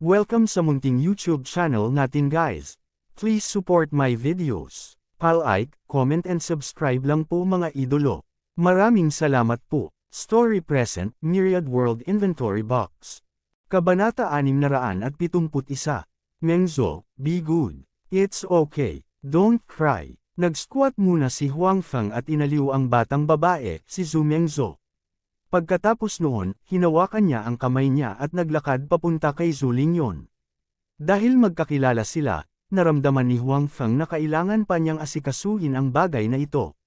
Welcome sa munting YouTube channel natin guys. Please support my videos. Like, comment and subscribe lang po mga idolo. Maraming salamat po. Story Present, Myriad World Inventory Box. Kabanata 671. Mengzo, be good. It's okay. Don't cry. Nag-squat muna si Huang Feng at inaliw ang batang babae, si Zhu Mengzo. Pagkatapos noon, hinawakan niya ang kamay niya at naglakad papunta kay Zhu Lingyon. Dahil magkakilala sila, naramdaman ni Huang Feng na kailangan pa niyang asikasuhin ang bagay na ito.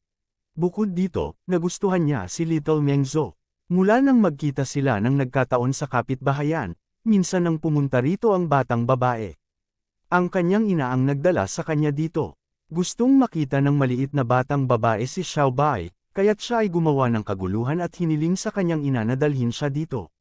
Bukod dito, nagustuhan niya si Little Mengzo. Mula nang magkita sila nang nagkataon sa kapitbahayan, minsan nang pumunta rito ang batang babae. Ang kanyang ina ang nagdala sa kanya dito. Gustong makita ng maliit na batang babae si Xiaobai, kaya't siya ay gumawa ng kaguluhan at hiniling sa kanyang ina na dalhin siya dito.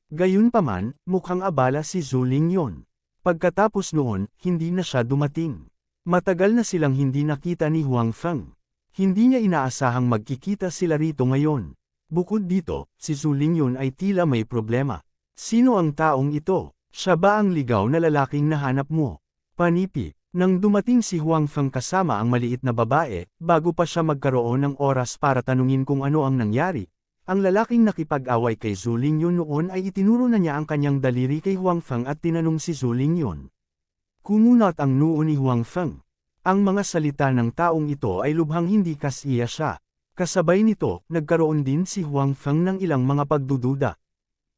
Gayunpaman, mukhang abala si Zhu Lingyon. Pagkatapos noon, hindi na siya dumating. Matagal na silang hindi nakita ni Huang Feng. Hindi niya inaasahang magkikita sila rito ngayon. Bukod dito, si Zhu Lingyon ay tila may problema. Sino ang taong ito? Siya ba ang ligaw na lalaking nahanap mo? Panipi. Nang dumating si Huang Feng kasama ang maliit na babae, bago pa siya magkaroon ng oras para tanungin kung ano ang nangyari, ang lalaking nakipag-away kay Zhu Lingyon noon ay itinuro na niya ang kanyang daliri kay Huang Feng at tinanong si Zhu Lingyon. Kumunat ang noo ni Huang Feng. Ang mga salita ng taong ito ay lubhang hindi kasiya siya. Kasabay nito, nagkaroon din si Huang Feng ng ilang mga pagdududa.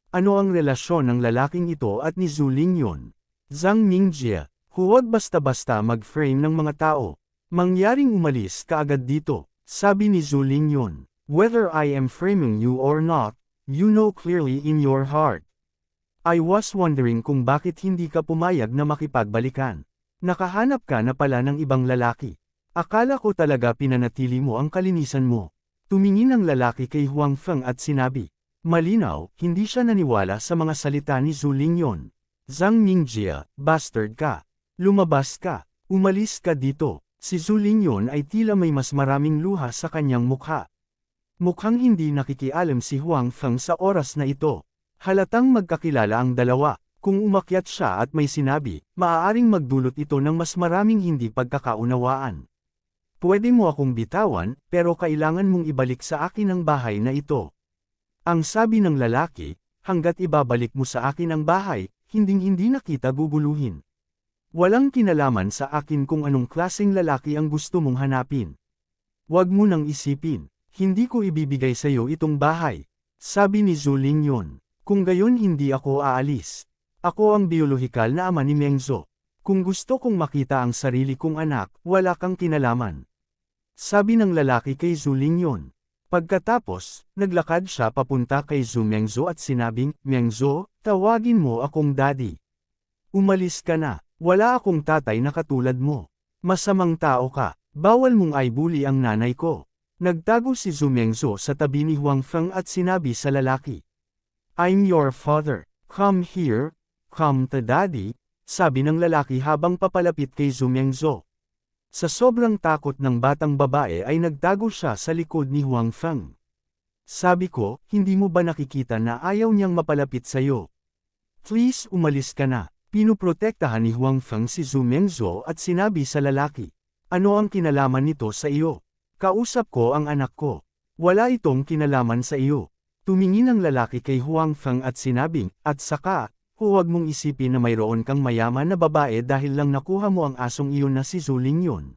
Ano ang relasyon ng lalaking ito at ni Zhu Lingyon? Zhang Ningjie. Huwag basta-basta mag-frame ng mga tao. Mangyaring umalis ka agad dito, sabi ni Zhu Lingyon. Whether I am framing you or not, you know clearly in your heart. I was wondering kung bakit hindi ka pumayag na makipagbalikan. Nakahanap ka na pala ng ibang lalaki. Akala ko talaga pinanatili mo ang kalinisan mo. Tumingin ang lalaki kay Huang Feng at sinabi. Malinaw, hindi siya naniwala sa mga salita ni Zhu Lingyon. Zhang Ningjie, bastard ka. Lumabas ka, umalis ka dito. Si Zhu Lingyon ay tila may mas maraming luha sa kanyang mukha. Mukhang hindi nakikialam si Huang Feng sa oras na ito. Halatang magkakilala ang dalawa. Kung umakyat siya at may sinabi, maaaring magdulot ito ng mas maraming hindi pagkakaunawaan. Pwede mo akong bitawan, pero kailangan mong ibalik sa akin ang bahay na ito. Ang sabi ng lalaki, hanggat ibabalik mo sa akin ang bahay, hinding-hindi na kita guguluhin. Walang kinalaman sa akin kung anong klaseng lalaki ang gusto mong hanapin. Huwag mo nang isipin, hindi ko ibibigay sa iyo itong bahay, sabi ni Zhu Lingyon. Kung gayon hindi ako aalis. Ako ang biolohikal na ama ni Mengzo. Kung gusto kong makita ang sarili kong anak, wala kang kinalaman. Sabi ng lalaki kay Zhu Lingyon. Pagkatapos, naglakad siya papunta kay Zhu Mengzo at sinabing, Mengzo, tawagin mo akong daddy. Umalis ka na. Wala akong tatay na katulad mo. Masamang tao ka. Bawal mong i-bully ang nanay ko. Nagtago si Zhu Mengzo sa tabi ni Huang Feng at sinabi sa lalaki. I'm your father. Come here. Come to daddy, sabi ng lalaki habang papalapit kay Zhu Mengzo. Sa sobrang takot ng batang babae ay nagtago siya sa likod ni Huang Feng. Sabi ko, hindi mo ba nakikita na ayaw niyang mapalapit sa'yo? Please umalis ka na. Pinuprotektahan ni Huang Feng si Zhu Mengzo at sinabi sa lalaki. Ano ang kinalaman nito sa iyo? Kausap ko ang anak ko. Wala itong kinalaman sa iyo. Tumingin ang lalaki kay Huang Feng at sinabing, at saka, huwag mong isipin na mayroon kang mayaman na babae dahil lang nakuha mo ang asong iyon na si Zhu Lingyon.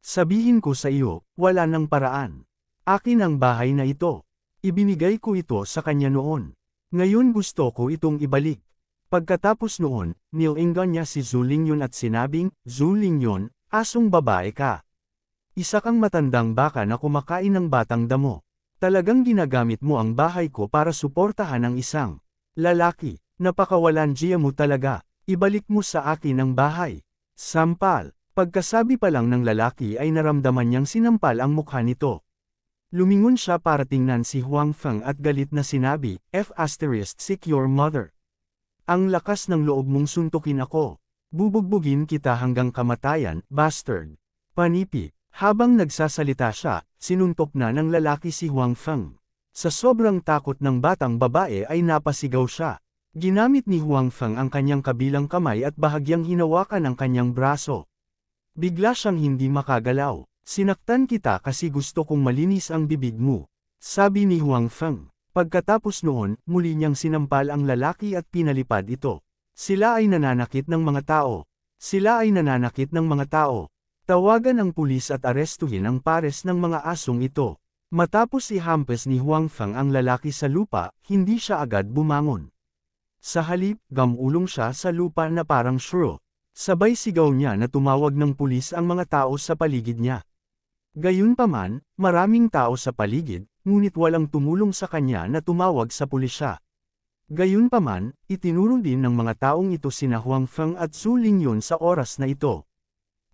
Sabihin ko sa iyo, wala nang paraan. Akin ang bahay na ito. Ibinigay ko ito sa kanya noon. Ngayon gusto ko itong ibalik. Pagkatapos noon, nilingan niya si Zhu Lingyon at sinabing, Zhu Lingyon, asong babae ka. Isa kang matandang baka na kumakain ng batang damo. Talagang ginagamit mo ang bahay ko para suportahan ang isang lalaki. Napakawalanjiya mo talaga. Ibalik mo sa akin ang bahay. Sampal. Pagkasabi pa lang ng lalaki ay naramdaman niyang sinampal ang mukha nito. Lumingon siya para tingnan si Huang Feng at galit na sinabi, Seek your mother. Ang lakas ng loob mong suntukin ako. Bubugbugin kita hanggang kamatayan, bastard. Panipi. Habang nagsasalita siya, sinuntok na ng lalaki si Huang Feng. Sa sobrang takot ng batang babae ay napasigaw siya. Ginamit ni Huang Feng ang kanyang kabilang kamay at bahagyang hinawakan ang kanyang braso. Bigla siyang hindi makagalaw. Sinaktan kita kasi gusto kong malinis ang bibig mo, sabi ni Huang Feng. Pagkatapos noon, muli niyang sinampal ang lalaki at pinalipad ito. Sila ay nananakit ng mga tao. Sila ay nananakit ng mga tao. Tawagan ang pulis at arestuhin ang pares ng mga asong ito. Matapos ihampas ni Huang Feng ang lalaki sa lupa, hindi siya agad bumangon. Sa halip, gamulong siya sa lupa na parang shrew. Sabay sigaw niya na tumawag ng pulis ang mga tao sa paligid niya. Gayunpaman, maraming tao sa paligid, ngunit walang tumulong sa kanya na tumawag sa pulisya. Gayunpaman, itinuro din ng mga taong ito sina Huang Feng at Zhu Lingyun sa oras na ito.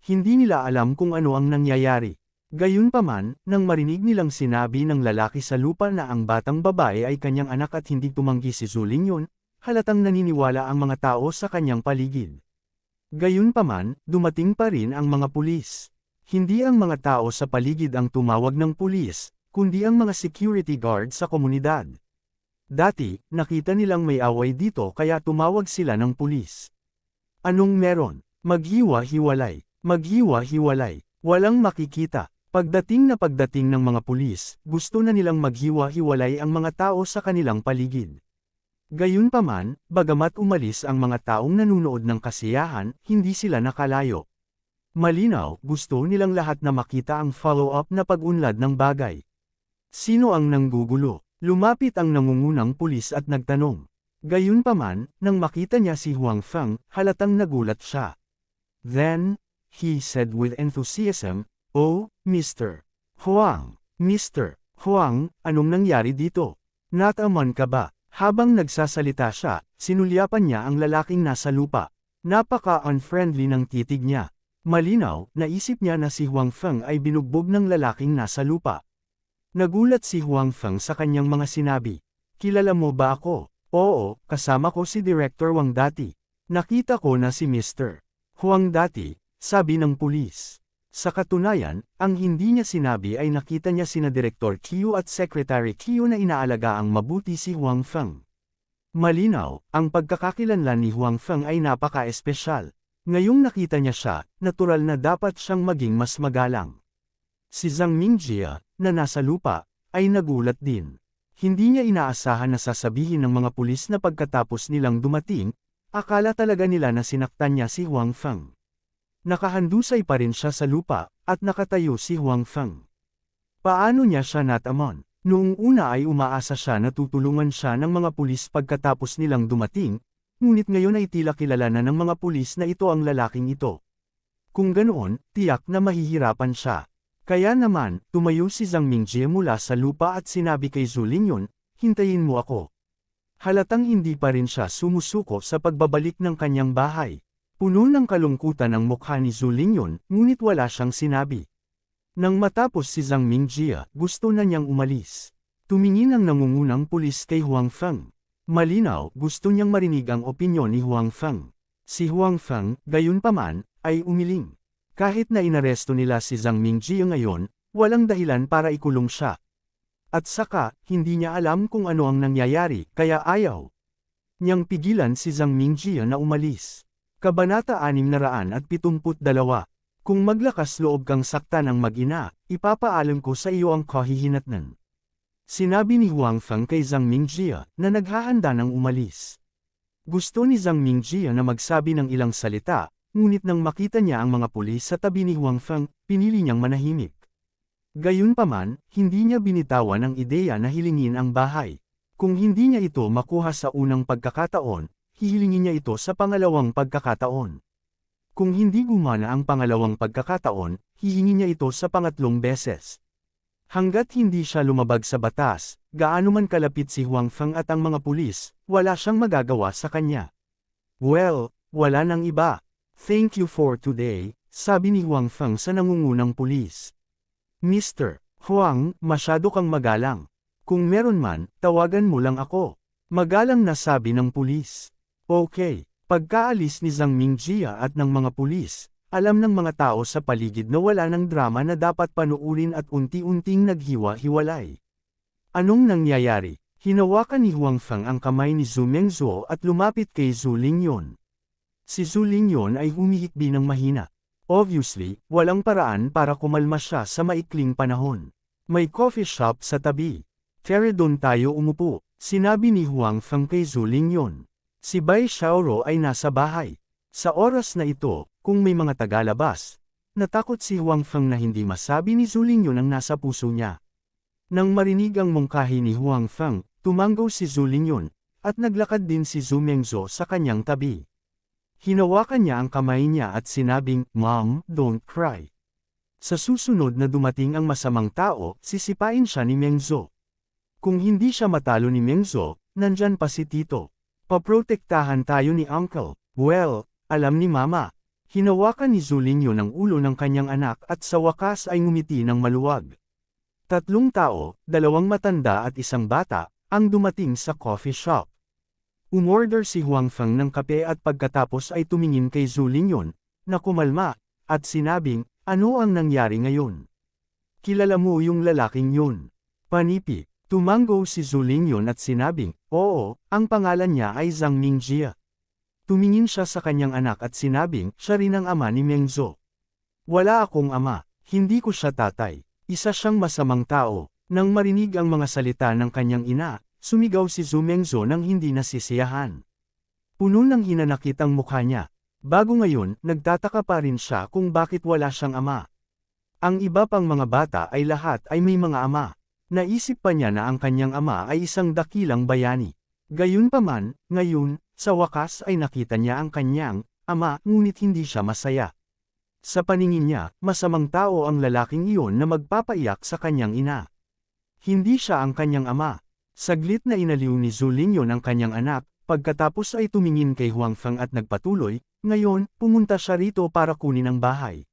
Hindi nila alam kung ano ang nangyayari. Gayunpaman, nang marinig nilang sinabi ng lalaki sa lupa na ang batang babae ay kanyang anak at hindi tumanggi si Zhu Lingyun, halatang naniniwala ang mga tao sa kanyang paligid. Gayunpaman, dumating pa rin ang mga pulis. Hindi ang mga tao sa paligid ang tumawag ng pulis, kundi ang mga security guard sa komunidad. Dati, nakita nilang may away dito kaya tumawag sila ng pulis. Anong meron? Maghiwa-hiwalay. Maghiwa-hiwalay. Walang makikita. Pagdating ng mga pulis, gusto na nilang maghiwa-hiwalay ang mga tao sa kanilang paligid. Gayunpaman, bagamat umalis ang mga taong nanunood ng kasiyahan, hindi sila nakalayo. Malinaw, gusto nilang lahat na makita ang follow-up na pag-unlad ng bagay. Sino ang nanggugulo? Lumapit ang nangungunang pulis at nagtanong. Gayunpaman, nang makita niya si Huang Feng, halatang nagulat siya. Then, he said with enthusiasm, "Oh, Mr. Huang, Mr. Huang, anong nangyari dito? Nataman ka ba?" Habang nagsasalita siya, sinulyapan niya ang lalaking nasa lupa. Napaka-unfriendly ng titig niya. Malinaw, naisip niya na si Huang Feng ay binugbog ng lalaking nasa lupa. Nagulat si Huang Feng sa kanyang mga sinabi. "Kilala mo ba ako?" "Oo, kasama ko si Director Wang dati. Nakita ko na si Mr. Huang dati," sabi ng pulis. Sa katunayan, ang hindi niya sinabi ay nakita niya sina Direktor Qiu at Secretary Qiu na inaalagaan mabuti si Huang Feng. Malinaw, ang pagkakakilanlan ni Huang Feng ay napaka-espesyal. Ngayong nakita niya siya, natural na dapat siyang maging mas magalang. Si Zhang Mingjia, na nasa lupa, ay nagulat din. Hindi niya inaasahan na sasabihin ng mga pulis na pagkatapos nilang dumating, akala talaga nila na sinaktan niya si Huang Feng. Nakahandusay pa rin siya sa lupa, at nakatayo si Huang Feng. Paano niya siya natamon? Noong una ay umaasa siya na tutulungan siya ng mga pulis pagkatapos nilang dumating, ngunit ngayon ay tila kilala na ng mga pulis na ito ang lalaking ito. Kung ganoon, tiyak na mahihirapan siya. Kaya naman, tumayo si Zhang Mingjie mula sa lupa at sinabi kay Zhu Lingyun, "Hintayin mo ako." Halatang hindi pa rin siya sumusuko sa pagbabalik ng kanyang bahay. Puno ng kalungkutan ang mukha ni Zhu Lingyun, ngunit wala siyang sinabi. Nang matapos si Zhang Mingjie, gusto na niyang umalis. Tumingin ang nangungunang pulis kay Huang Feng. Malinaw, gusto niyang marinig ang opinyon ni Huang Feng. Si Huang Feng, gayunpaman, ay umiling. Kahit na inaresto nila si Zhang Mingjie ngayon, walang dahilan para ikulong siya. At saka, hindi niya alam kung ano ang nangyayari, kaya ayaw niyang pigilan si Zhang Mingjie na umalis. Kabanata 672. Kung maglakas loob kang saktan ng mag-ina, ipapaalam ko sa iyo ang kahihinatnan. Sinabi ni Huang Feng kay Zhang Mingjie, na naghahanda ng umalis. Gusto ni Zhang Mingjie na magsabi ng ilang salita, ngunit nang makita niya ang mga pulis sa tabi ni Huang Feng, pinili niyang manahimik. Gayunpaman, hindi niya binitawan ang ideya na hilingin ang bahay. Kung hindi niya ito makuha sa unang pagkakataon, hihilingin niya ito sa pangalawang pagkakataon. Kung hindi gumana ang pangalawang pagkakataon, hihingi niya ito sa pangatlong beses. Hanggat hindi siya lumabag sa batas, gaano man kalapit si Huang Feng at ang mga pulis, wala siyang magagawa sa kanya. "Well, wala nang iba. Thank you for today," sabi ni Huang Feng sa nangungunang pulis. "Mr. Huang, masyado kang magalang. Kung meron man, tawagan mo lang ako." Magalang na sabi ng pulis. Okay. Pagkaalis ni Zhang Mingjie at ng mga pulis, alam ng mga tao sa paligid na wala ng drama na dapat panuurin at unti-unting naghiwa-hiwalay. Anong nangyayari? Hinawakan ni Huang Feng ang kamay ni Zhu Mengzhuo at lumapit kay Zhu Lingyon. Si Zhu Lingyon ay humihikbi ng mahina. Obviously, walang paraan para kumalma siya sa maikling panahon. May coffee shop sa tabi. Tara doon tayo umupo, sinabi ni Huang Feng kay Zhu Lingyon. Si Bai Xiaoro ay nasa bahay. Sa oras na ito, kung may mga tagalabas, natakot si Huang Feng na hindi masabi ni Zhu Lingyon ang nasa puso niya. Nang marinig ang mungkahi ni Huang Feng, tumanggaw si Zhu Lingyon, at naglakad din si Zhu Mengzhuo sa kanyang tabi. Hinawakan niya ang kamay niya at sinabing, "Mom, don't cry." Sa susunod na dumating ang masamang tao, sisipain siya ni Mengzhuo. Kung hindi siya matalo ni Mengzhuo, nandyan pa si Tito. Paprotektahan tayo ni Uncle. Well, alam ni Mama. Hinawakan ni Zhu Lingyon ang ulo ng kanyang anak at sa wakas ay ngumiti ng maluwag. 3 tao, 2 matanda at 1 bata, ang dumating sa coffee shop. Umorder si Huang Feng ng kape at pagkatapos ay tumingin kay Zhu Lingyon, na kumalma, at sinabing, "Ano ang nangyari ngayon? Kilala mo yung lalaking yun?" "Panipi." Tumanggo si Zhu Lingyon at sinabing, "Oo, ang pangalan niya ay Zhang Mingjie." Tumingin siya sa kanyang anak at sinabing, "Siya rin ang ama ni Mengzhuo." "Wala akong ama, hindi ko siya tatay. Isa siyang masamang tao." Nang marinig ang mga salita ng kanyang ina, sumigaw si Zhu Mengzhuo nang hindi nasisiyahan. Puno ng hinanakit ang mukha niya. Bago ngayon, nagtataka pa rin siya kung bakit wala siyang ama. Ang iba pang mga bata ay lahat ay may mga ama. Naisip pa niya na ang kanyang ama ay isang dakilang bayani. Gayunpaman, ngayon, sa wakas ay nakita niya ang kanyang ama, ngunit hindi siya masaya. Sa paningin niya, masamang tao ang lalaking iyon na magpapaiyak sa kanyang ina. Hindi siya ang kanyang ama. Saglit na inaliw ni Zhu Lingyon ang kanyang anak, pagkatapos ay tumingin kay Huang Feng at nagpatuloy, "Ngayon, pumunta siya rito para kunin ang bahay."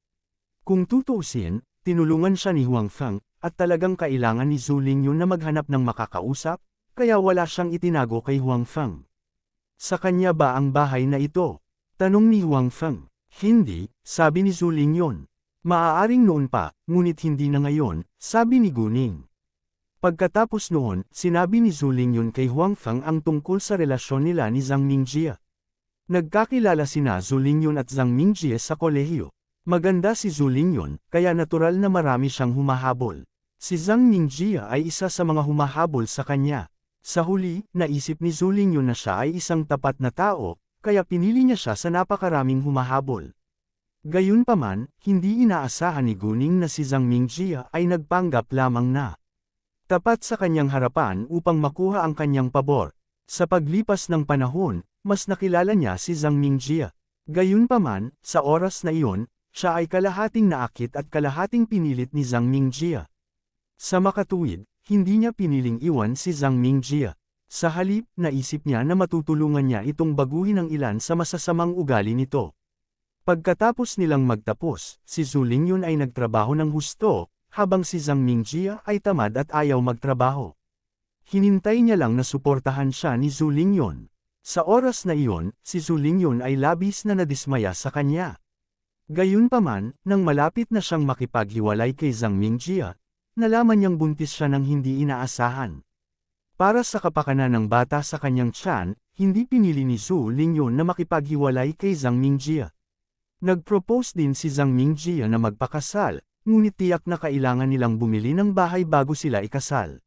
Kung tutuusin, tinulungan siya ni Huang Feng, at talagang kailangan ni Zhu Lingyon na maghanap ng makakausap, kaya wala siyang itinago kay Huang Feng. "Sa kanya ba ang bahay na ito?" tanong ni Huang Feng. "Hindi," sabi ni Zhu Lingyon. "Maaaring noon pa, ngunit hindi na ngayon," sabi ni Guning. Pagkatapos noon, sinabi ni Zhu Lingyon kay Huang Feng ang tungkol sa relasyon nila ni Zhang Mingjie. Nagkakilala sina Zhu Lingyon at Zhang Mingjie sa kolehiyo. Maganda si Zhu Lingyon, kaya natural na marami siyang humahabol. Si Zhang Mingjie ay isa sa mga humahabol sa kanya. Sa huli, naisip ni Zhu Lingyon na siya ay isang tapat na tao, kaya pinili niya siya sa napakaraming humahabol. Gayunpaman, hindi inaasahan ni Guning na si Zhang Mingjie ay nagpanggap lamang na tapat sa kanyang harapan upang makuha ang kanyang pabor. Sa paglipas ng panahon, mas nakilala niya si Zhang Mingjie. Gayunpaman, sa oras na iyon, siya ay kalahating naakit at kalahating pinilit ni Zhang Mingjie. Sa makatuwid, hindi niya piniling iwan si Zhang Mingjie. Sa halip, naisip niya na matutulungan niya itong baguhin ang ilan sa masasamang ugali nito. Pagkatapos nilang magtapos, si Zhu Lingyon ay nagtrabaho ng husto, habang si Zhang Mingjie ay tamad at ayaw magtrabaho. Hinintay niya lang na suportahan siya ni Zhu Lingyon. Sa oras na iyon, si Zhu Lingyon ay labis na nadismaya sa kanya. Gayunpaman, nang malapit na siyang makipaghiwalay kay Zhang Mingjie, nalaman niyang buntis siya ng hindi inaasahan. Para sa kapakanan ng bata sa kanyang tiyan, hindi pinili ni Zhu Lingyon na makipaghiwalay kay Zhang Mingjie. Nag-propose din si Zhang Mingjie na magpakasal, ngunit tiyak na kailangan nilang bumili ng bahay bago sila ikasal.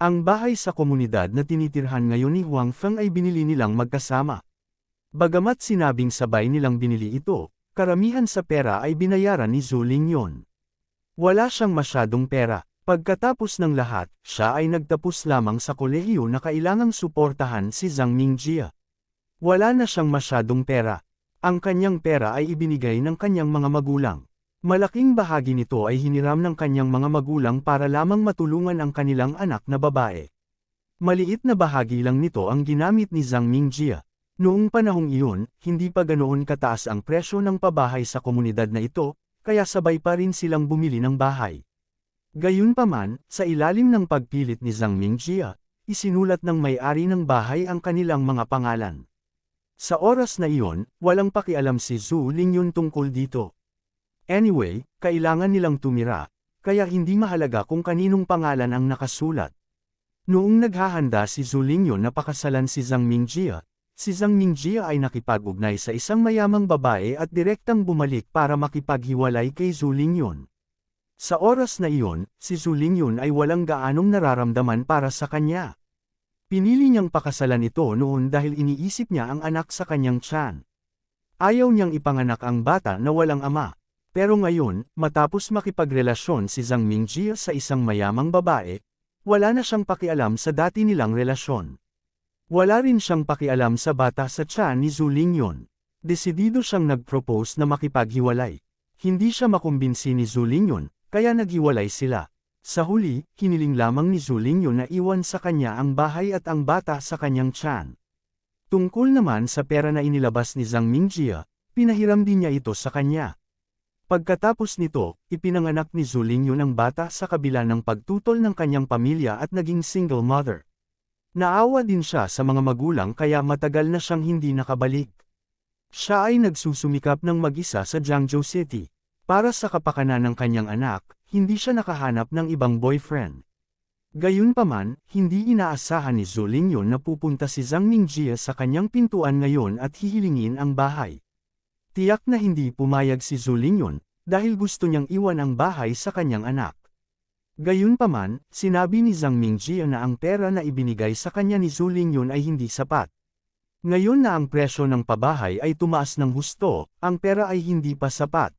Ang bahay sa komunidad na tinitirhan ngayon ni Huang Feng ay binili nilang magkasama. Bagamat sinabing sabay nilang binili ito, karamihan sa pera ay binayaran ni Zhu Lingyon. Wala siyang masyadong pera. Pagkatapos ng lahat, siya ay nagtapos lamang sa kolehiyo na kailangang suportahan si Zhang Mingjie. Wala na siyang masyadong pera. Ang kanyang pera ay ibinigay ng kanyang mga magulang. Malaking bahagi nito ay hiniram ng kanyang mga magulang para lamang matulungan ang kanilang anak na babae. Maliit na bahagi lang nito ang ginamit ni Zhang Mingjie. Noong panahong iyon, hindi pa ganoon kataas ang presyo ng pabahay sa komunidad na ito, kaya sabay pa rin silang bumili ng bahay. Gayunpaman, sa ilalim ng pagpilit ni Zhang Mingjie, isinulat ng may-ari ng bahay ang kanilang mga pangalan. Sa oras na iyon, walang pakialam si Zhu Lingyon tungkol dito. Anyway, kailangan nilang tumira, kaya hindi mahalaga kung kaninong pangalan ang nakasulat. Noong naghahanda si Zhu Lingyon na pakasalan si Zhang Mingjia, si Zhang Mingjia ay nakipag-ugnay sa isang mayamang babae at direktang bumalik para makipaghiwalay kay Zhu Lingyon. Sa oras na iyon, si Zhu Lingyon ay walang gaanong nararamdaman para sa kanya. Pinili niyang pakasalan ito noon dahil iniisip niya ang anak sa kanyang tiyan. Ayaw niyang ipanganak ang bata na walang ama. Pero ngayon, matapos makipagrelasyon si Zhang Mingjia sa isang mayamang babae, wala na siyang pakialam sa dati nilang relasyon. Wala rin siyang pakialam sa bata sa tiyan ni Zhu Lingyon. Desidido siyang nag-propose na makipaghiwalay. Hindi siya makumbinsi ni Zhu Lingyon, kaya naghiwalay sila. Sa huli, hiniling lamang ni Zhu Lingyon na iwan sa kanya ang bahay at ang bata sa kanyang tiyan. Tungkol naman sa pera na inilabas ni Zhang Mingjia, pinahiram din niya ito sa kanya. Pagkatapos nito, ipinanganak ni Zhu Lingyon ang bata sa kabila ng pagtutol ng kanyang pamilya at naging single mother. Naawa din siya sa mga magulang kaya matagal na siyang hindi nakabalik. Siya ay nagsusumikap ng mag-isa sa Jiangzhou City. Para sa kapakanan ng kanyang anak, hindi siya nakahanap ng ibang boyfriend. Gayunpaman, hindi inaasahan ni Zhu Lingyon na pupunta si Zhang Mingjia sa kanyang pintuan ngayon at hihilingin ang bahay. Tiyak na hindi pumayag si Zhu Lingyon, dahil gusto niyang iwan ang bahay sa kanyang anak. Gayunpaman, sinabi ni Zhang Mingjia na ang pera na ibinigay sa kanya ni Zhu Lingyon ay hindi sapat. Ngayon na ang presyo ng pabahay ay tumaas ng husto, ang pera ay hindi pa sapat.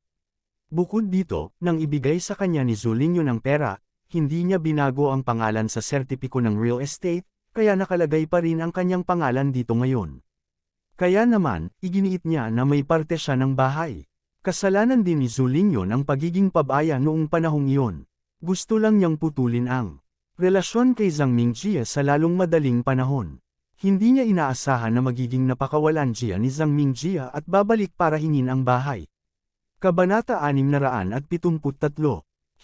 Bukod dito, nang ibigay sa kanya ni Zhu Lingyon ang pera, hindi niya binago ang pangalan sa sertipiko ng real estate, kaya nakalagay pa rin ang kanyang pangalan dito ngayon. Kaya naman, iginiit niya na may parte siya ng bahay. Kasalanan din ni Zhu Lingyon ang pagiging pabaya noong panahong iyon. Gusto lang niyang putulin ang relasyon kay Zhang Mingjia sa lalong madaling panahon. Hindi niya inaasahan na magiging napakawalan siya ni Zhang Mingjia at babalik para hingin ang bahay. Kabanata 673.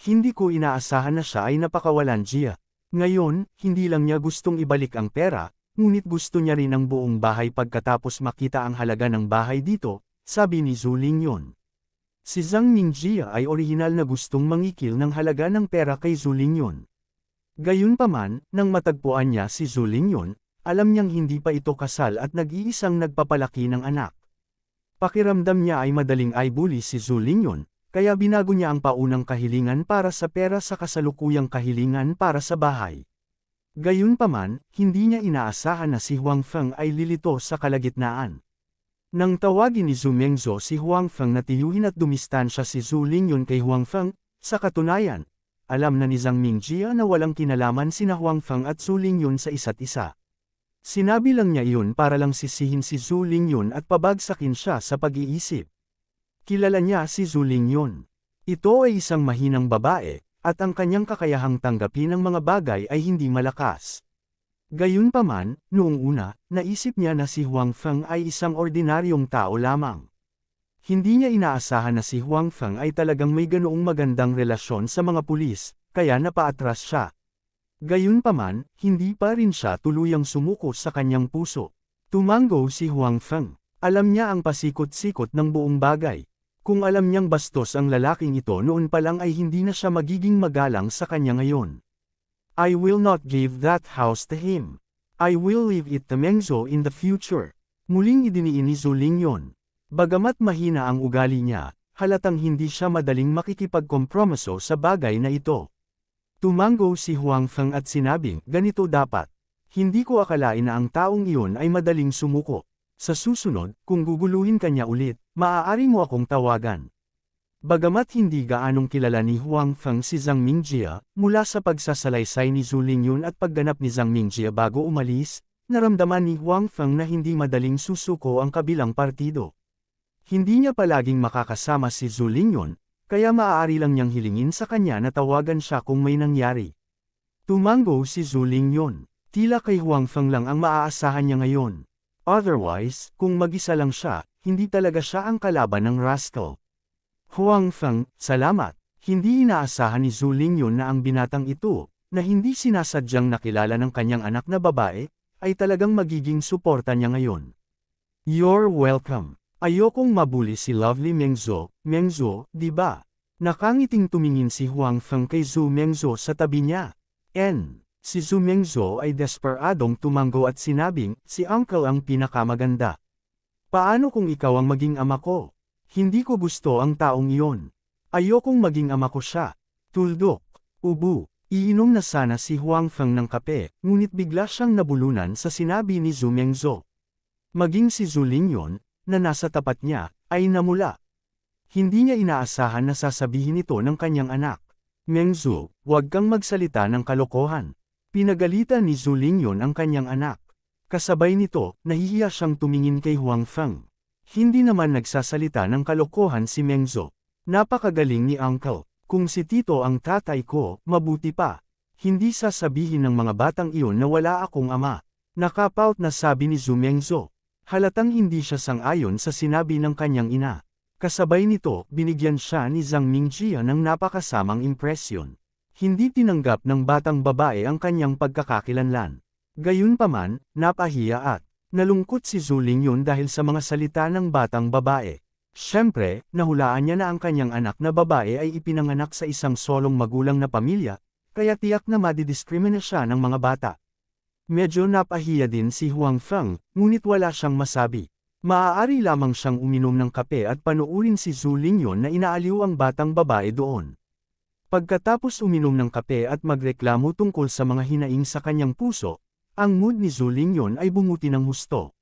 Hindi ko inaasahan na siya ay napakawalan siya. Ngayon, hindi lang niya gustong ibalik ang pera, ngunit gusto niya rin ang buong bahay pagkatapos makita ang halaga ng bahay dito, sabi ni Zhu Lingyon. Si Zhang Mingjia ay orihinal na gustong mangikil ng halaga ng pera kay Zhu Lingyon. Gayunpaman, nang matagpuan niya si Zhu Lingyon, alam niyang hindi pa ito kasal at nag-iisang nagpapalaki ng anak. Pakiramdam niya ay madaling aibuli si Zhu Lingyon, kaya binago niya ang paunang kahilingan para sa pera sa kasalukuyang kahilingan para sa bahay. Gayunpaman, hindi niya inaasahan na si Huang Feng ay lilito sa kalagitnaan. Nang tawagin ni Zhu Mengzhou si Huang Feng na tiyuhin at dumistansya si Zhu Lingyon kay Huang Feng, sa katunayan, alam na ni Zhang Mingjia na walang kinalaman sina Huang Feng at Zhu Lingyon sa isa't isa. Sinabi lang niya iyon para lang sisihin si Zhu Lingyon at pabagsakin siya sa pag-iisip. Kilala niya si Zhu Lingyon. Ito ay isang mahinang babae, at ang kanyang kakayahang tanggapin ang mga bagay ay hindi malakas. Gayunpaman, noong una, naisip niya na si Huang Feng ay isang ordinaryong tao lamang. Hindi niya inaasahan na si Huang Feng ay talagang may ganoong magandang relasyon sa mga pulis, kaya napaatras siya. Gayunpaman, hindi pa rin siya tuluyang sumuko sa kanyang puso. Tumango si Huang Feng. Alam niya ang pasikot-sikot ng buong bagay. Kung alam niyang bastos ang lalaking ito noon pa lang ay hindi na siya magiging magalang sa kanya ngayon. I will not give that house to him. I will leave it to Mengzhou in the future. Muling idiniin ni Zhu Lingyon. Bagamat mahina ang ugali niya, halatang hindi siya madaling makikipagkompromiso sa bagay na ito. Tumango si Huang Feng at sinabing, ganito dapat. Hindi ko akalain na ang taong iyon ay madaling sumuko. Sa susunod, kung guguluhin kanya ulit, maaari mo akong tawagan. Bagamat hindi gaanong kilala ni Huang Feng si Zhang Mingjia, mula sa pagsasalaysay ni Zhu Lingyon at pagganap ni Zhang Mingjia bago umalis, naramdaman ni Huang Feng na hindi madaling susuko ang kabilang partido. Hindi niya palaging makakasama si Zhu Lingyon, kaya maaari lang niyang hilingin sa kanya na tawagan siya kung may nangyari. Tumango si Zhu Lingyon. Tila kay Huang Feng lang ang maaasahan niya ngayon. Otherwise, kung mag-isa lang siya, hindi talaga siya ang kalaban ng rascal. Huang Feng, salamat. Hindi inaasahan ni Zhu Lingyon na ang binatang ito, na hindi sinasadyang nakilala ng kanyang anak na babae, ay talagang magiging suporta niya ngayon. You're welcome. Ayokong mabuli si Lovely Mengzhou, Mengzhou, di ba? Nakangiting tumingin si Huang Feng kay Zhu Mengzhou sa tabi niya. Si Zhu Mengzhou ay desperadong tumango at sinabing, si Uncle ang pinakamaganda. Paano kung ikaw ang maging ama ko? Hindi ko gusto ang taong iyon. Ayokong maging ama ko siya. Tuldok. Ubu. Iinom na sana si Huang Feng ng kape, ngunit bigla siyang nabulunan sa sinabi ni Zhu Mengzhou. Maging si Zhu Lingyon, na nasa tapat niya, ay namula. Hindi niya inaasahan na sasabihin ito ng kanyang anak. Mengzhou, huwag kang magsalita ng kalokohan. Pinagalitan ni Zhu Lingyon ang kanyang anak. Kasabay nito, nahihiya siyang tumingin kay Huang Feng. Hindi naman nagsasalita ng kalokohan si Mengzhou. Napakagaling ni Uncle. Kung si Tito ang tatay ko, mabuti pa. Hindi sasabihin ng mga batang iyon na wala akong ama. Nakapout na sabi ni Zhu Mengzhou. Halatang hindi siya sang-ayon sa sinabi ng kanyang ina. Kasabay nito, binigyan siya ni Zhang Mingjia ng napakasamang impresyon. Hindi tinanggap ng batang babae ang kanyang pagkakakilanlan. Gayunpaman, napahiya at nalungkot si Zhu Lingyon dahil sa mga salita ng batang babae. Siyempre, nahulaan niya na ang kanyang anak na babae ay ipinanganak sa isang solong magulang na pamilya, kaya tiyak na madidiskrimina siya ng mga bata. Medyo napahiya din si Huang Feng, ngunit wala siyang masabi. Maaari lamang siyang uminom ng kape at panuurin si Zhu Lingyon na inaaliw ang batang babae doon. Pagkatapos uminom ng kape at magreklamo tungkol sa mga hinaing sa kanyang puso, ang mood ni Zhu Lingyon ay bumuti ng husto.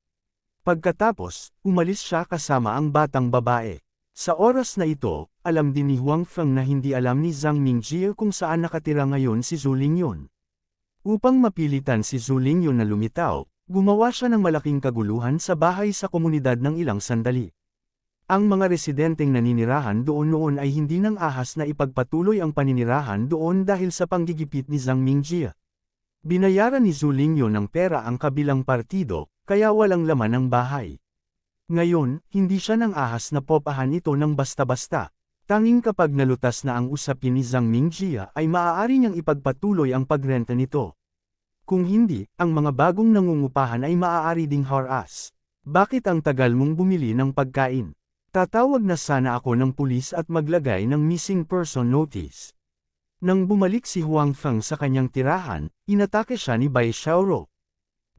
Pagkatapos, umalis siya kasama ang batang babae. Sa oras na ito, alam din ni Huang Feng na hindi alam ni Zhang Mingjie kung saan nakatira ngayon si Zhu Lingyon. Upang mapilitan si Zhu Lingyon na lumitaw, gumawa siya ng malaking kaguluhan sa bahay sa komunidad ng ilang sandali. Ang mga residenteng naninirahan doon noon ay hindi nang ahas na ipagpatuloy ang paninirahan doon dahil sa panggigipit ni Zhang Mingjie. Binayaran ni Zhu Lingyon ng pera ang kabilang partido, kaya walang laman ang bahay. Ngayon, hindi siya nang ahas na popahan ito ng basta-basta. Tanging kapag nalutas na ang usapin ni Zhang Mingjie ay maaari niyang ipagpatuloy ang pagrenta nito. Kung hindi, ang mga bagong nangungupahan ay maaari ding harass. Bakit ang tagal mong bumili ng pagkain? Tatawag na sana ako ng pulis at maglagay ng missing person notice. Nang bumalik si Huang Feng sa kanyang tirahan, inatake siya ni Bai Xiaoro.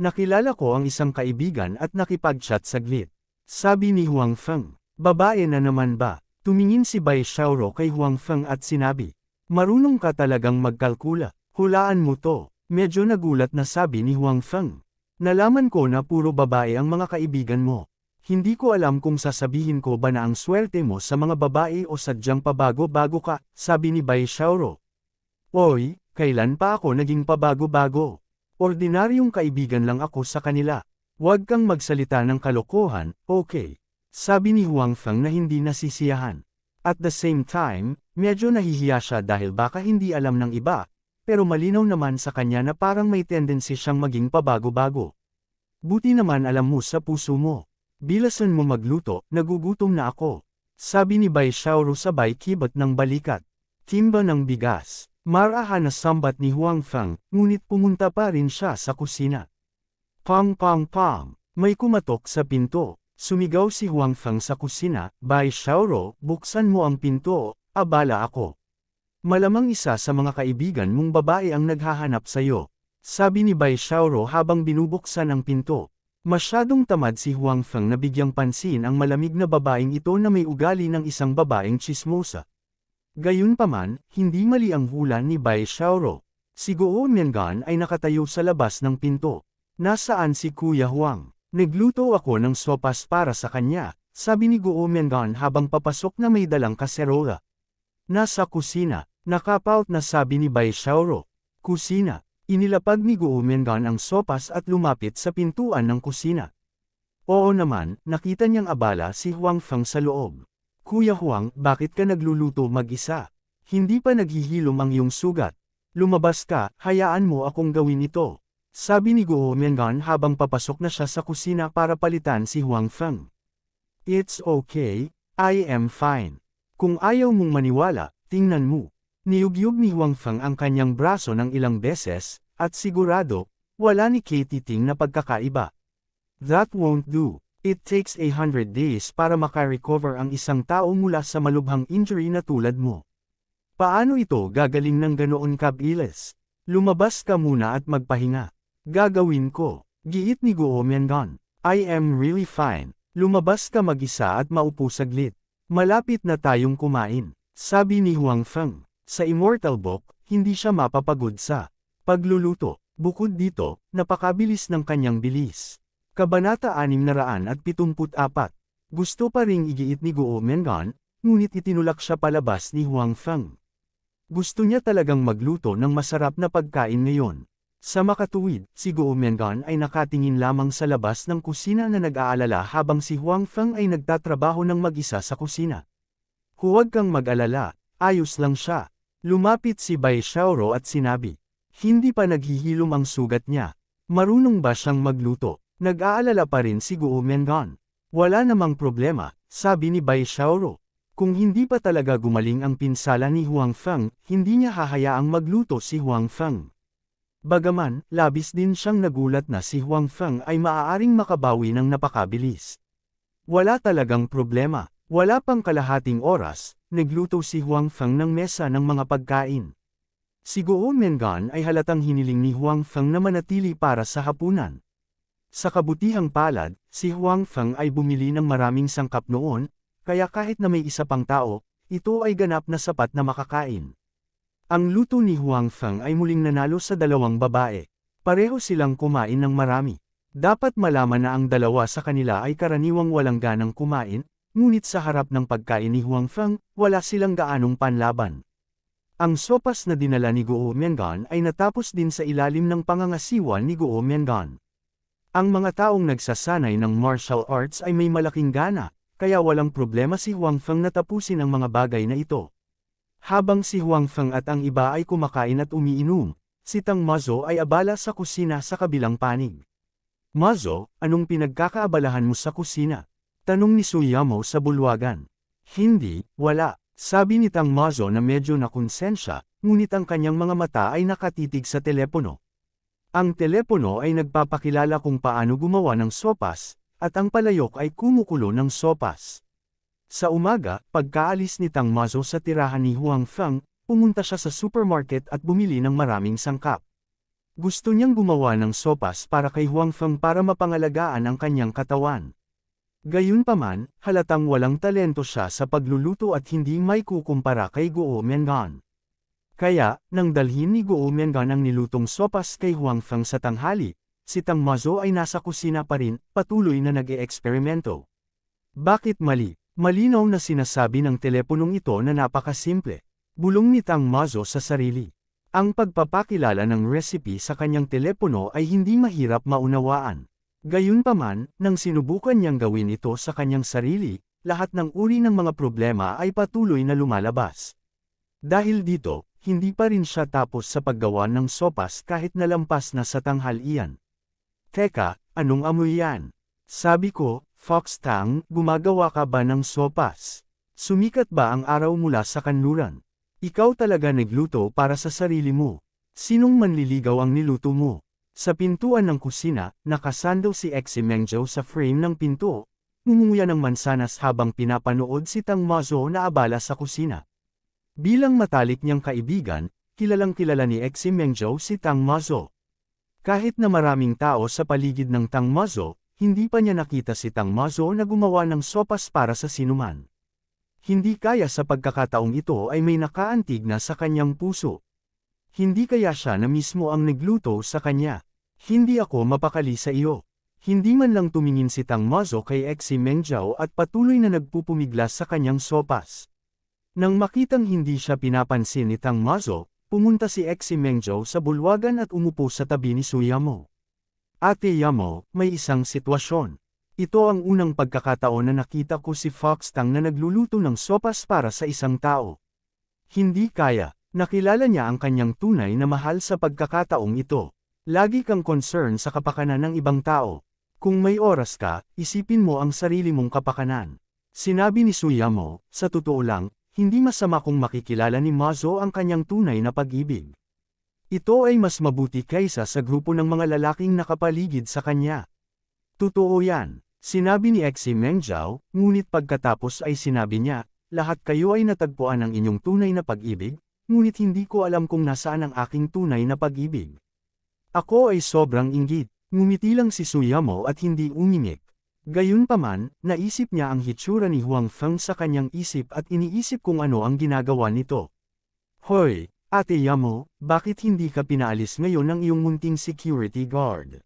Nakilala ko ang isang kaibigan at nakipag-chat saglit. Sabi ni Huang Feng, babae na naman ba? Tumingin si Bai Xiaoro kay Huang Feng at sinabi, marunong ka talagang magkalkula, hulaan mo to. Medyo nagulat na sabi ni Huang Feng. Nalaman ko na puro babae ang mga kaibigan mo. Hindi ko alam kung sasabihin ko ba na ang swerte mo sa mga babae o sadyang pabago-bago ka, sabi ni Bai Xiaoro. Oy, kailan pa ako naging pabago-bago? Ordinaryong kaibigan lang ako sa kanila. Huwag kang magsalita ng kalokohan, okay? Sabi ni Huang Feng na hindi nasisiyahan. At the same time, medyo nahihiya siya dahil baka hindi alam ng iba, pero malinaw naman sa kanya na parang may tendency siyang maging pabago-bago. Buti naman alam mo sa puso mo. Bilasan mo magluto, nagugutom na ako. Sabi ni Bai Xiaoro sabay kibat ng balikat. Timba ng bigas. Marahan na sambat ni Huang Feng, ngunit pumunta pa rin siya sa kusina. Pang pang pang, may kumatok sa pinto. Sumigaw si Huang Feng sa kusina, Bai Xiaoro, buksan mo ang pinto, abala ako. Malamang isa sa mga kaibigan mong babae ang naghahanap sa'yo. Sabi ni Bai Xiaoro habang binubuksan ang pinto. Masyadong tamad si Huang Feng na bigyang pansin ang malamig na babaeng ito na may ugali ng isang babaeng tsismosa. Gayunpaman, hindi mali ang hula ni Bai Xiaoro. Si Guo Mengan ay nakatayo sa labas ng pinto. Nasaan si Kuya Huang? Nagluto ako ng sopas para sa kanya, sabi ni Guo Mengan habang papasok na may dalang kaserola. Nasa kusina, nakapout na sabi ni Bai Xiaoro. Kusina. Inilapag ni Guo Mengan ang sopas at lumapit sa pintuan ng kusina. Oo naman, nakita niyang abala si Huang Feng sa loob. Kuya Huang, bakit ka nagluluto mag-isa? Hindi pa naghihilom ang iyong sugat. Lumabas ka, hayaan mo akong gawin ito. Sabi ni Guo Mengan habang papasok na siya sa kusina para palitan si Huang Feng. It's okay, I am fine. Kung ayaw mong maniwala, tingnan mo. Niyugyug ni Huang Feng ang kanyang braso ng ilang beses, at sigurado, wala ni Katie Ting na pagkakaiba. That won't do. It takes 100 days para makarecover ang isang tao mula sa malubhang injury na tulad mo. Paano ito gagaling ng ganoon kabilis? Lumabas ka muna at magpahinga. Gagawin ko. Giit ni Guo Miangan. I am really fine. Lumabas ka mag-isa at maupo saglit. Malapit na tayong kumain. Sabi ni Huang Feng. Sa Immortal Book, hindi siya mapapagod sa pagluluto. Bukod dito, napakabilis ng kanyang bilis. Kabanata 674. Gusto pa ring igiit ni Guo Miangan, ngunit itinulak siya palabas ni Huang Feng. Gusto niya talagang magluto ng masarap na pagkain ngayon. Sa makatuwid, si Guo Miangan ay nakatingin lamang sa labas ng kusina na nag-aalala habang si Huang Feng ay nagtatrabaho ng mag-isa sa kusina. Huwag kang mag-alala, ayos lang siya. Lumapit si Bai Xiaoro at sinabi. Hindi pa naghihilom ang sugat niya. Marunong ba siyang magluto? Nag-aalala pa rin si Guo Miangan. Wala namang problema, sabi ni Bai Xiaoro. Kung hindi pa talaga gumaling ang pinsala ni Huang Feng, hindi niya hahayaang magluto si Huang Feng. Bagaman, labis din siyang nagulat na si Huang Feng ay maaaring makabawi ng napakabilis. Wala talagang problema. Wala pang kalahating oras, nagluto si Huang Feng ng mesa ng mga pagkain. Si Guo Miangan ay halatang hiniling ni Huang Feng na manatili para sa hapunan. Sa kabutihang palad, si Huang Feng ay bumili ng maraming sangkap noon, kaya kahit na may isa pang tao, ito ay ganap na sapat na makakain. Ang luto ni Huang Feng ay muling nanalo sa dalawang babae. Pareho silang kumain ng marami. Dapat malaman na ang dalawa sa kanila ay karaniwang walang ganang kumain, ngunit sa harap ng pagkain ni Huang Feng, wala silang gaanong panlaban. Ang sopas na dinala ni Guo Miangan ay natapos din sa ilalim ng pangangasiwa ni Guo Miangan. Ang mga taong nagsasanay ng martial arts ay may malaking gana, kaya walang problema si Huang Feng na tapusin ang mga bagay na ito. Habang si Huang Feng at ang iba ay kumakain at umiinom, si Tang Mazo ay abala sa kusina sa kabilang panig. Mazo, anong pinagkakaabalahan mo sa kusina? Tanong ni Suyamo sa bulwagan. Hindi, wala, sabi ni Tang Mazo na medyo nakonsensya, ngunit ang kanyang mga mata ay nakatitig sa telepono. Ang telepono ay nagpapakilala kung paano gumawa ng sopas, at ang palayok ay kumukulo ng sopas. Sa umaga, pagkaalis ni Tang Mazo sa tirahan ni Huang Feng, pumunta siya sa supermarket at bumili ng maraming sangkap. Gusto niyang gumawa ng sopas para kay Huang Feng para mapangalagaan ang kanyang katawan. Gayunpaman, halatang walang talento siya sa pagluluto at hindi may kukumpara kay Guo Miangan. Kaya, nang dalhin ni Guo Miangan ang nilutong sopas kay Huang Feng sa tanghali, si Tang Mazo ay nasa kusina pa rin, patuloy na nag-eeksperimento. Bakit mali? Malinaw na sinasabi ng teleponong ito na napakasimple. Bulong ni Tang Mazo sa sarili. Ang pagpapakilala ng recipe sa kanyang telepono ay hindi mahirap maunawaan. Gayunpaman, nang sinubukan niyang gawin ito sa kanyang sarili, lahat ng uri ng mga problema ay patuloy na lumalabas. Dahil dito, hindi pa rin siya tapos sa paggawa ng sopas kahit nalampas na sa tanghalian. Teka, anong amoy yan? Sabi ko, Fox Tang, gumagawa ka ba ng sopas? Sumikat ba ang araw mula sa kanluran? Ikaw talaga nagluto para sa sarili mo. Sinong manliligaw ang niluto mo? Sa pintuan ng kusina, nakasandal si Xi Mengzhou sa frame ng pinto. Ngumunguya ng mansanas habang pinapanood si Tang Mazo na abala sa kusina. Bilang matalik niyang kaibigan, kilalang kilala ni Xi Mengzhou si Tang Mazo. Kahit na maraming tao sa paligid ng Tang Mazo, hindi pa niya nakita si Tang Mazo na gumawa ng sopas para sa sinuman. Hindi kaya sa pagkakataong ito ay may nakaantig na sa kanyang puso. Hindi kaya siya na mismo ang nagluto sa kanya. Hindi ako mapakali sa iyo. Hindi man lang tumingin si Tang Mazo kay Xi Mengzhou at patuloy na nagpupumiglas sa kanyang sopas. Nang makitang hindi siya pinapansin ni Tang Mazo, pumunta si Xi Mengzhou sa bulwagan at umupo sa tabi ni Suyamo. Ate Yamo, may isang sitwasyon. Ito ang unang pagkakataon na nakita ko si Fox Tang na nagluluto ng sopas para sa isang tao. Hindi kaya, nakilala niya ang kanyang tunay na mahal sa pagkakataong ito. Lagi kang concern sa kapakanan ng ibang tao. Kung may oras ka, isipin mo ang sarili mong kapakanan. Sinabi ni Suyamo, sa totoo lang, hindi masama kung makikilala ni Mazo ang kanyang tunay na pag-ibig. Ito ay mas mabuti kaysa sa grupo ng mga lalaking nakapaligid sa kanya. Totoo yan, sinabi ni Xi Mengzhou, ngunit pagkatapos ay sinabi niya, lahat kayo ay natagpuan ang inyong tunay na pag-ibig, ngunit hindi ko alam kung nasaan ang aking tunay na pag-ibig. Ako ay sobrang inggit. Ngumiti lang si Suyamo at hindi umimik. Gayunpaman, naisip niya ang hitsura ni Huang Feng sa kanyang isip at iniisip kung ano ang ginagawa nito. Hoy, Ate Yamo, bakit hindi ka pinaalis ngayon ng iyong munting security guard?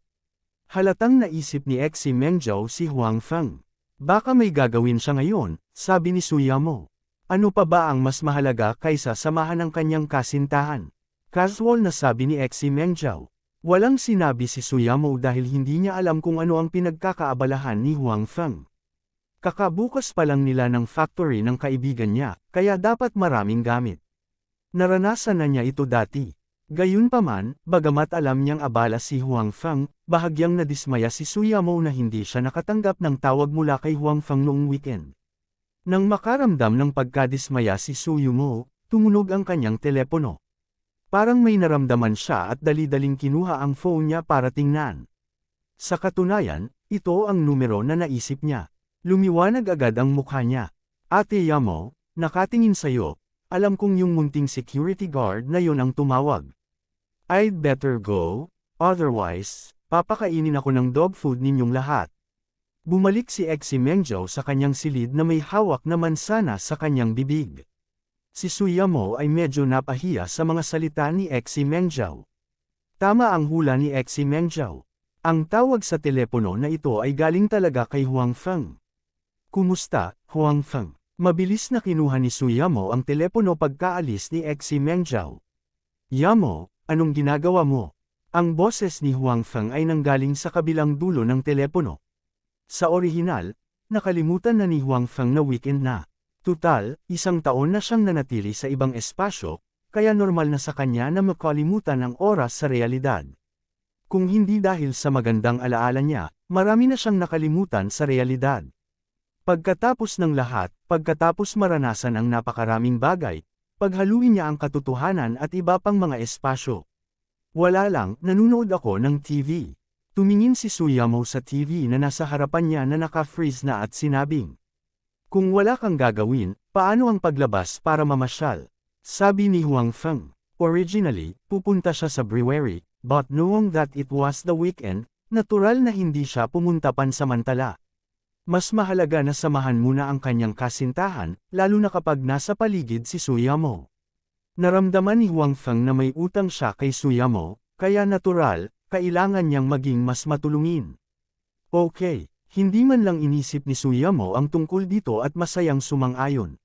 Halatang naisip ni Xi Mengzhou si Huang Feng. Baka may gagawin siya ngayon, sabi ni Suyamo. Ano pa ba ang mas mahalaga kaysa samahan ng kanyang kasintahan? Casual na sabi ni Xi Mengzhou. Walang sinabi si Suyamo dahil hindi niya alam kung ano ang pinagkakaabalahan ni Huang Feng. Kakabukas pa lang nila ng factory ng kaibigan niya, kaya dapat maraming gamit. Naranasan na niya ito dati. Gayunpaman, bagamat alam niyang abala si Huang Feng, bahagyang nadismaya si Suyamo na hindi siya nakatanggap ng tawag mula kay Huang Feng noong weekend. Nang makaramdam ng pagkadismaya si Suyamo, tumunog ang kanyang telepono. Parang may naramdaman siya at dali-daling kinuha ang phone niya para tingnan. Sa katunayan, ito ang numero na naisip niya. Lumiwanag agad ang mukha niya. Ate Yamo, nakatingin sa'yo, alam kong yung munting security guard na yon ang tumawag. I'd better go, otherwise, papakainin ako ng dog food ninyong lahat. Bumalik si Xi Mengzhou sa kanyang silid na may hawak na mansana sa kanyang bibig. Si Suyamo ay medyo napahiya sa mga salita ni Xi Mengzhou. Tama ang hula ni Xi Mengzhou. Ang tawag sa telepono na ito ay galing talaga kay Huang Feng. Kumusta, Huang Feng? Mabilis na kinuha ni Suyamo ang telepono pagkaalis ni Xi Mengzhou. Yamo, anong ginagawa mo? Ang boses ni Huang Feng ay nanggaling sa kabilang dulo ng telepono. Sa orihinal, nakalimutan na ni Huang Feng na weekend na. Tutal, 1 taon na siyang nanatili sa ibang espasyo, kaya normal na sa kanya na makalimutan ang oras sa realidad. Kung hindi dahil sa magandang alaala niya, marami na siyang nakalimutan sa realidad. Pagkatapos ng lahat, pagkatapos maranasan ang napakaraming bagay, paghaluin niya ang katotohanan at iba pang mga espasyo. Wala lang, nanunood ako ng TV. Tumingin si Suyamo sa TV na nasa harapan niya na naka-freeze na at sinabing, kung wala kang gagawin, paano ang paglabas para mamasyal? Sabi ni Huang Feng. Originally, pupunta siya sa brewery, but knowing that it was the weekend, natural na hindi siya pumunta pansamantala. Mas mahalaga na samahan muna ang kanyang kasintahan, lalo na kapag nasa paligid si Suyamo. Naramdaman ni Huang Feng na may utang siya kay Suyamo, kaya natural, kailangan niyang maging mas matulungin. Okay. Hindi man lang inisip ni Suyamo ang tungkol dito at masayang sumang-ayon.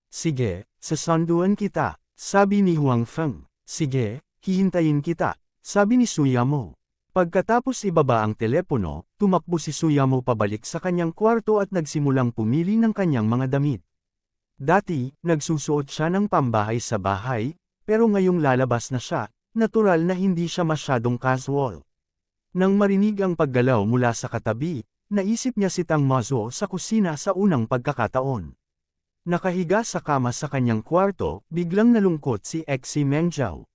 Sige, sasanduan kita, sabi ni Huang Feng. Sige, hihintayin kita, sabi ni Suyamo. Pagkatapos ibaba ang telepono, tumakbo si Suyamo pabalik sa kanyang kwarto at nagsimulang pumili ng kanyang mga damit. Dati, nagsusuot siya ng pambahay sa bahay, pero ngayong lalabas na siya, natural na hindi siya masyadong casual. Nang marinig ang paggalaw mula sa katabi, naisip niya si Tang Mazo sa kusina sa unang pagkakataon. Nakahiga sa kama sa kanyang kwarto, biglang nalungkot si Xi Mengzhou.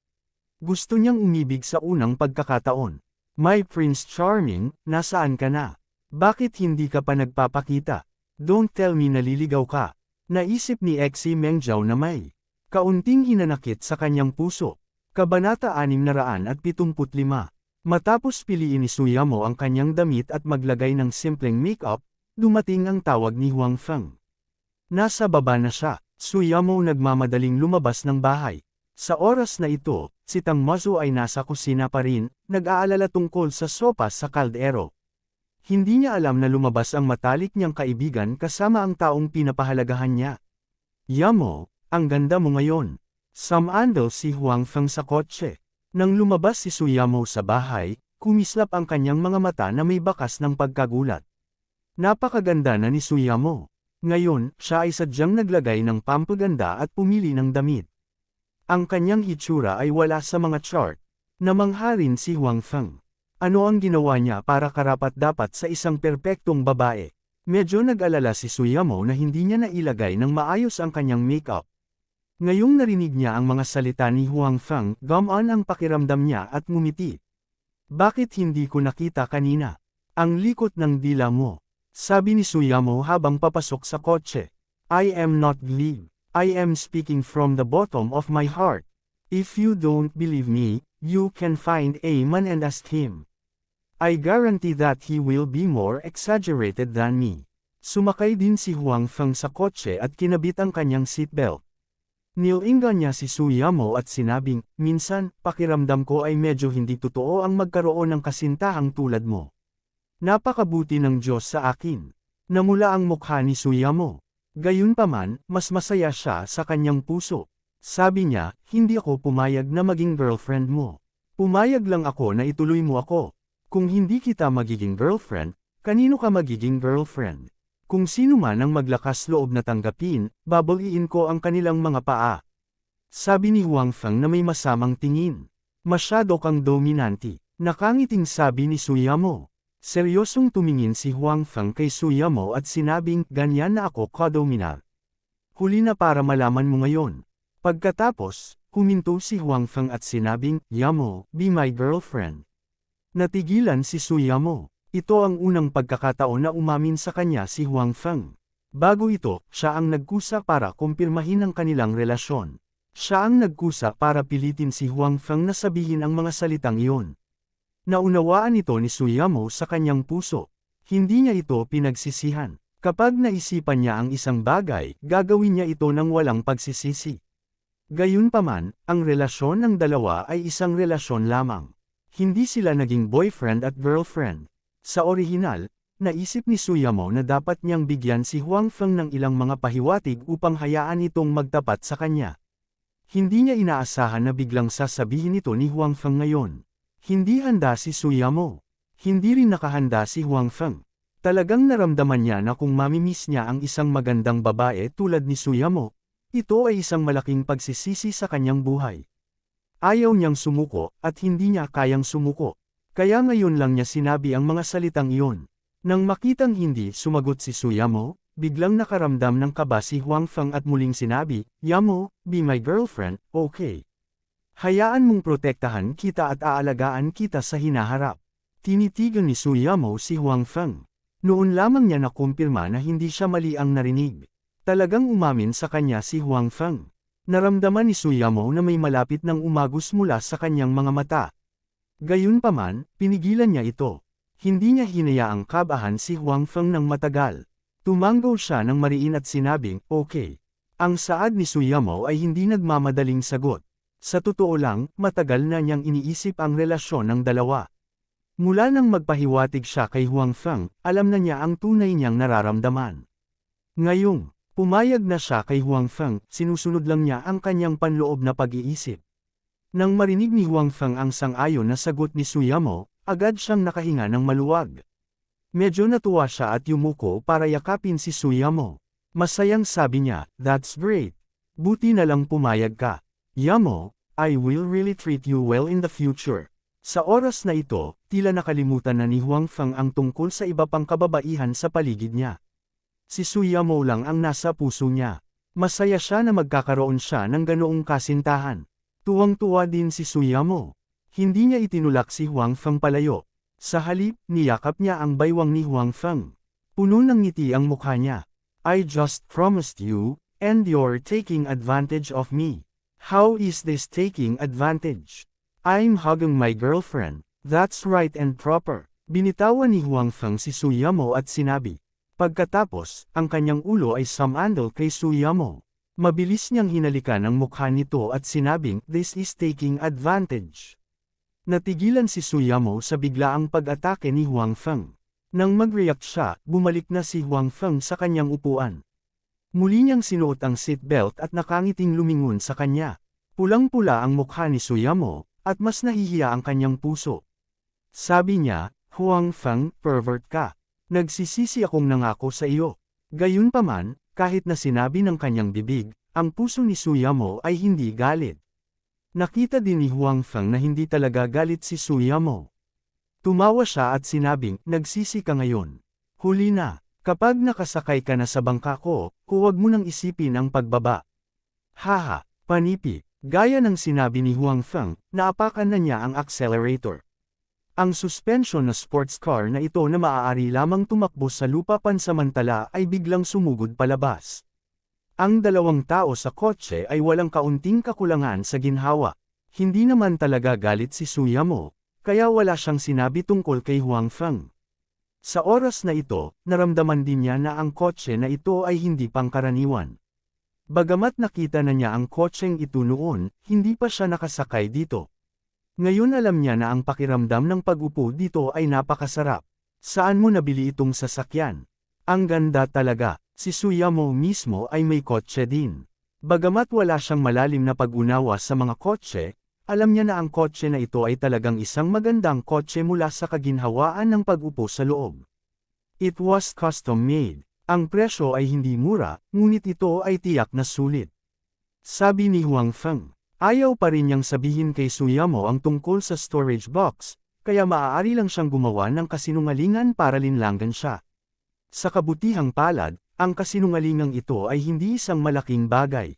Gusto niyang umibig sa unang pagkakataon. My Prince Charming, nasaan ka na? Bakit hindi ka pa nagpapakita? Don't tell me naliligaw ka. Naisip ni Xi Mengzhou na may kaunting hinanakit sa kanyang puso. Kabanata 675. Matapos piliin ni Suyamo ang kanyang damit at maglagay ng simpleng make-up, dumating ang tawag ni Huang Feng. Nasa baba na siya, Suyamo nagmamadaling lumabas ng bahay. Sa oras na ito, si Tang Mazo ay nasa kusina pa rin, nag-aalala tungkol sa sopas sa kaldero. Hindi niya alam na lumabas ang matalik niyang kaibigan kasama ang taong pinapahalagahan niya. Yamo, ang ganda mo ngayon. Samandal si Huang Feng sa kotse. Nang lumabas si Suyamo sa bahay, kumislap ang kanyang mga mata na may bakas ng pagkagulat. Napakaganda na ni Suyamo. Ngayon, siya ay sadyang naglagay ng pampaganda at pumili ng damit. Ang kanyang hitsura ay wala sa mga chart. Namangha rin si Huang Feng. Ano ang ginawa niya para karapat-dapat sa isang perpektong babae? Medyo nag-alala si Suyamo na hindi niya nailagay ng maayos ang kanyang makeup. Ngayong narinig niya ang mga salita ni Huang Feng, gumaan ang pakiramdam niya at ngumiti. Bakit hindi ko nakita kanina? Ang likot ng dila mo. Sabi ni Suyamo habang papasok sa kotse. I am not glib. I am speaking from the bottom of my heart. If you don't believe me, you can find a man and ask him. I guarantee that he will be more exaggerated than me. Sumakay din si Huang Feng sa kotse at kinabit ang kanyang seatbelt. Nilingan niya si Su Yamo at sinabing, minsan, pakiramdam ko ay medyo hindi totoo ang magkaroon ng kasintahang tulad mo. Napakabuti ng Diyos sa akin. Namula ang mukha ni Su Yamo. Gayunpaman, mas masaya siya sa kanyang puso. Sabi niya, hindi ako pumayag na maging girlfriend mo. Pumayag lang ako na ituloy mo ako. Kung hindi kita magiging girlfriend, kanino ka magiging girlfriend? Kung sino man ang maglakas loob na tanggapin, babaliin ko ang kanilang mga paa. Sabi ni Huang Feng na may masamang tingin. Masyado kang dominante. Nakangiting sabi ni Su Yamo. Seryosong tumingin si Huang Feng kay Su Yamo at sinabing, ganyan na ako ka-dominant. Huli na para malaman mo ngayon. Pagkatapos, huminto si Huang Feng at sinabing, Yamo, be my girlfriend. Natigilan si Su Yamo. Ito ang unang pagkakataon na umamin sa kanya si Huang Feng. Bago ito, siya ang nagkusa para kumpirmahin ang kanilang relasyon. Siya ang nagkusa para pilitin si Huang Feng na sabihin ang mga salitang iyon. Naunawaan ito ni Su Yamo sa kanyang puso. Hindi niya ito pinagsisihan. Kapag naisipan niya ang isang bagay, gagawin niya ito ng walang pagsisisi. Gayunpaman, ang relasyon ng dalawa ay isang relasyon lamang. Hindi sila naging boyfriend at girlfriend. Sa orihinal, naisip ni Su Yamo na dapat niyang bigyan si Huang Feng ng ilang mga pahiwatig upang hayaan itong magtapat sa kanya. Hindi niya inaasahan na biglang sasabihin ito ni Huang Feng ngayon. Hindi handa si Su Yamo. Hindi rin nakahanda si Huang Feng. Talagang naramdaman niya na kung mamimiss niya ang isang magandang babae tulad ni Su Yamo, ito ay isang malaking pagsisisi sa kanyang buhay. Ayaw niyang sumuko, at hindi niya kayang sumuko. Kaya ngayon lang niya sinabi ang mga salitang iyon. Nang makitang hindi sumagot si Su Yamo, biglang nakaramdam ng kaba si Huang Feng at muling sinabi, Yamo, be my girlfriend, okay. Hayaan mong protektahan kita at aalagaan kita sa hinaharap. Tinitigan ni Su Yamo si Huang Feng. Noon lamang niya nakumpirma na hindi siya mali ang narinig. Talagang umamin sa kanya si Huang Feng. Naramdaman ni Su Yamo na may malapit ng umagos mula sa kanyang mga mata. Gayunpaman, pinigilan niya ito. Hindi niya hinayaang kabahan si Huang Feng ng matagal. Tumanggaw siya ng mariin at sinabing, okay. Ang saad ni Su Yamo ay hindi nagmamadaling sagot. Sa totoo lang, matagal na niyang iniisip ang relasyon ng dalawa. Mula nang magpahiwatig siya kay Huang Feng, alam na niya ang tunay niyang nararamdaman. Ngayong, pumayag na siya kay Huang Feng, sinusunod lang niya ang kanyang panloob na pag-iisip. Nang marinig ni Huang Feng ang sang-ayon na sagot ni Su Yamo, agad siyang nakahinga ng maluwag. Medyo natuwa siya at yumuko para yakapin si Su Yamo. Masayang sabi niya, that's great. Buti na lang pumayag ka. Yamo, I will really treat you well in the future. Sa oras na ito, tila nakalimutan na ni Huang Feng ang tungkol sa iba pang kababaihan sa paligid niya. Si Su Yamo lang ang nasa puso niya. Masaya siya na magkakaroon siya ng ganoong kasintahan. Tuwang-tuwa din si Su Yamo. Hindi niya itinulak si Huang Feng palayo. Sa halip, niyakap niya ang baywang ni Huang Feng. Puno ng ngiti ang mukha niya. I just promised you, and you're taking advantage of me. How is this taking advantage? I'm hugging my girlfriend. That's right and proper. Binitawan ni Huang Feng si Su Yamo at sinabi. Pagkatapos, ang kanyang ulo ay sumandal kay Su Yamo. Mabilis niyang hinalikan ang mukha nito at sinabing, this is taking advantage. Natigilan si Su Yamo sa biglaang pag-atake ni Huang Feng. Nang mag-react siya, bumalik na si Huang Feng sa kanyang upuan. Muli niyang sinuot ang seatbelt at nakangiting lumingon sa kanya. Pulang-pula ang mukha ni Su Yamo, at mas nahihiya ang kanyang puso. Sabi niya, Huang Feng, pervert ka. Nagsisisi akong nangako sa iyo. Gayunpaman, kahit na sinabi ng kanyang bibig, ang puso ni Su Yamo ay hindi galit. Nakita din ni Huang Feng na hindi talaga galit si Su Yamo. Tumawa siya at sinabing, nagsisi ka ngayon. Huli na, kapag nakasakay ka na sa bangka ko, huwag mo nang isipin ang pagbaba. Haha, panipi, gaya ng sinabi ni Huang Feng, naapakan na niya ang accelerator. Ang suspension na sports car na ito na maaari lamang tumakbo sa lupa pansamantala ay biglang sumugod palabas. Ang dalawang tao sa kotse ay walang kaunting kakulangan sa ginhawa. Hindi naman talaga galit si Suyamo, kaya wala siyang sinabi tungkol kay Huang Feng. Sa oras na ito, naramdaman din niya na ang kotse na ito ay hindi pangkaraniwan. Bagamat nakita na niya ang kotseng ito noon, hindi pa siya nakasakay dito. Ngayon alam niya na ang pakiramdam ng pag-upo dito ay napakasarap. Saan mo nabili itong sasakyan? Ang ganda talaga. Si Suyamo mismo ay may kotse din. Bagamat wala siyang malalim na pag-unawa sa mga kotse, alam niya na ang kotse na ito ay talagang isang magandang kotse mula sa kaginhawaan ng pag-upo sa loob. It was custom made. Ang presyo ay hindi mura, ngunit ito ay tiyak na sulit. Sabi ni Huang Feng. Ayaw pa rin niyang sabihin kay Suyamo ang tungkol sa storage box, kaya maaari lang siyang gumawa ng kasinungalingan para linlangan siya. Sa kabutihang palad, ang kasinungalingang ito ay hindi isang malaking bagay.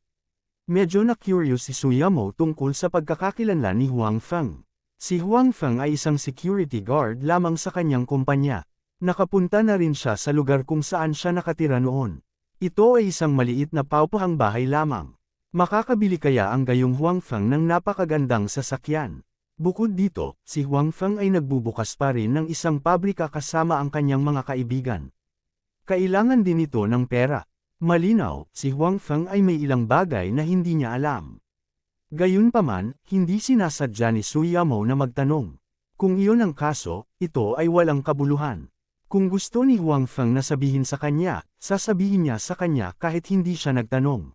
Medyo na-curious si Suyamo tungkol sa pagkakakilanlan ni Huang Feng. Si Huang Feng ay isang security guard lamang sa kanyang kumpanya. Nakapunta na rin siya sa lugar kung saan siya nakatira noon. Ito ay isang maliit na paupahang bahay lamang. Makakabili kaya ang gayong Huang Feng ng napakagandang sasakyan. Bukod dito, si Huang Feng ay nagbubukas pa rin ng isang pabrika kasama ang kanyang mga kaibigan. Kailangan din ito ng pera. Malinaw, si Huang Feng ay may ilang bagay na hindi niya alam. Gayunpaman, hindi sinasadya ni Suyamo na magtanong. Kung iyon ang kaso, ito ay walang kabuluhan. Kung gusto ni Huang Feng na sabihin sa kanya, sasabihin niya sa kanya kahit hindi siya nagtanong.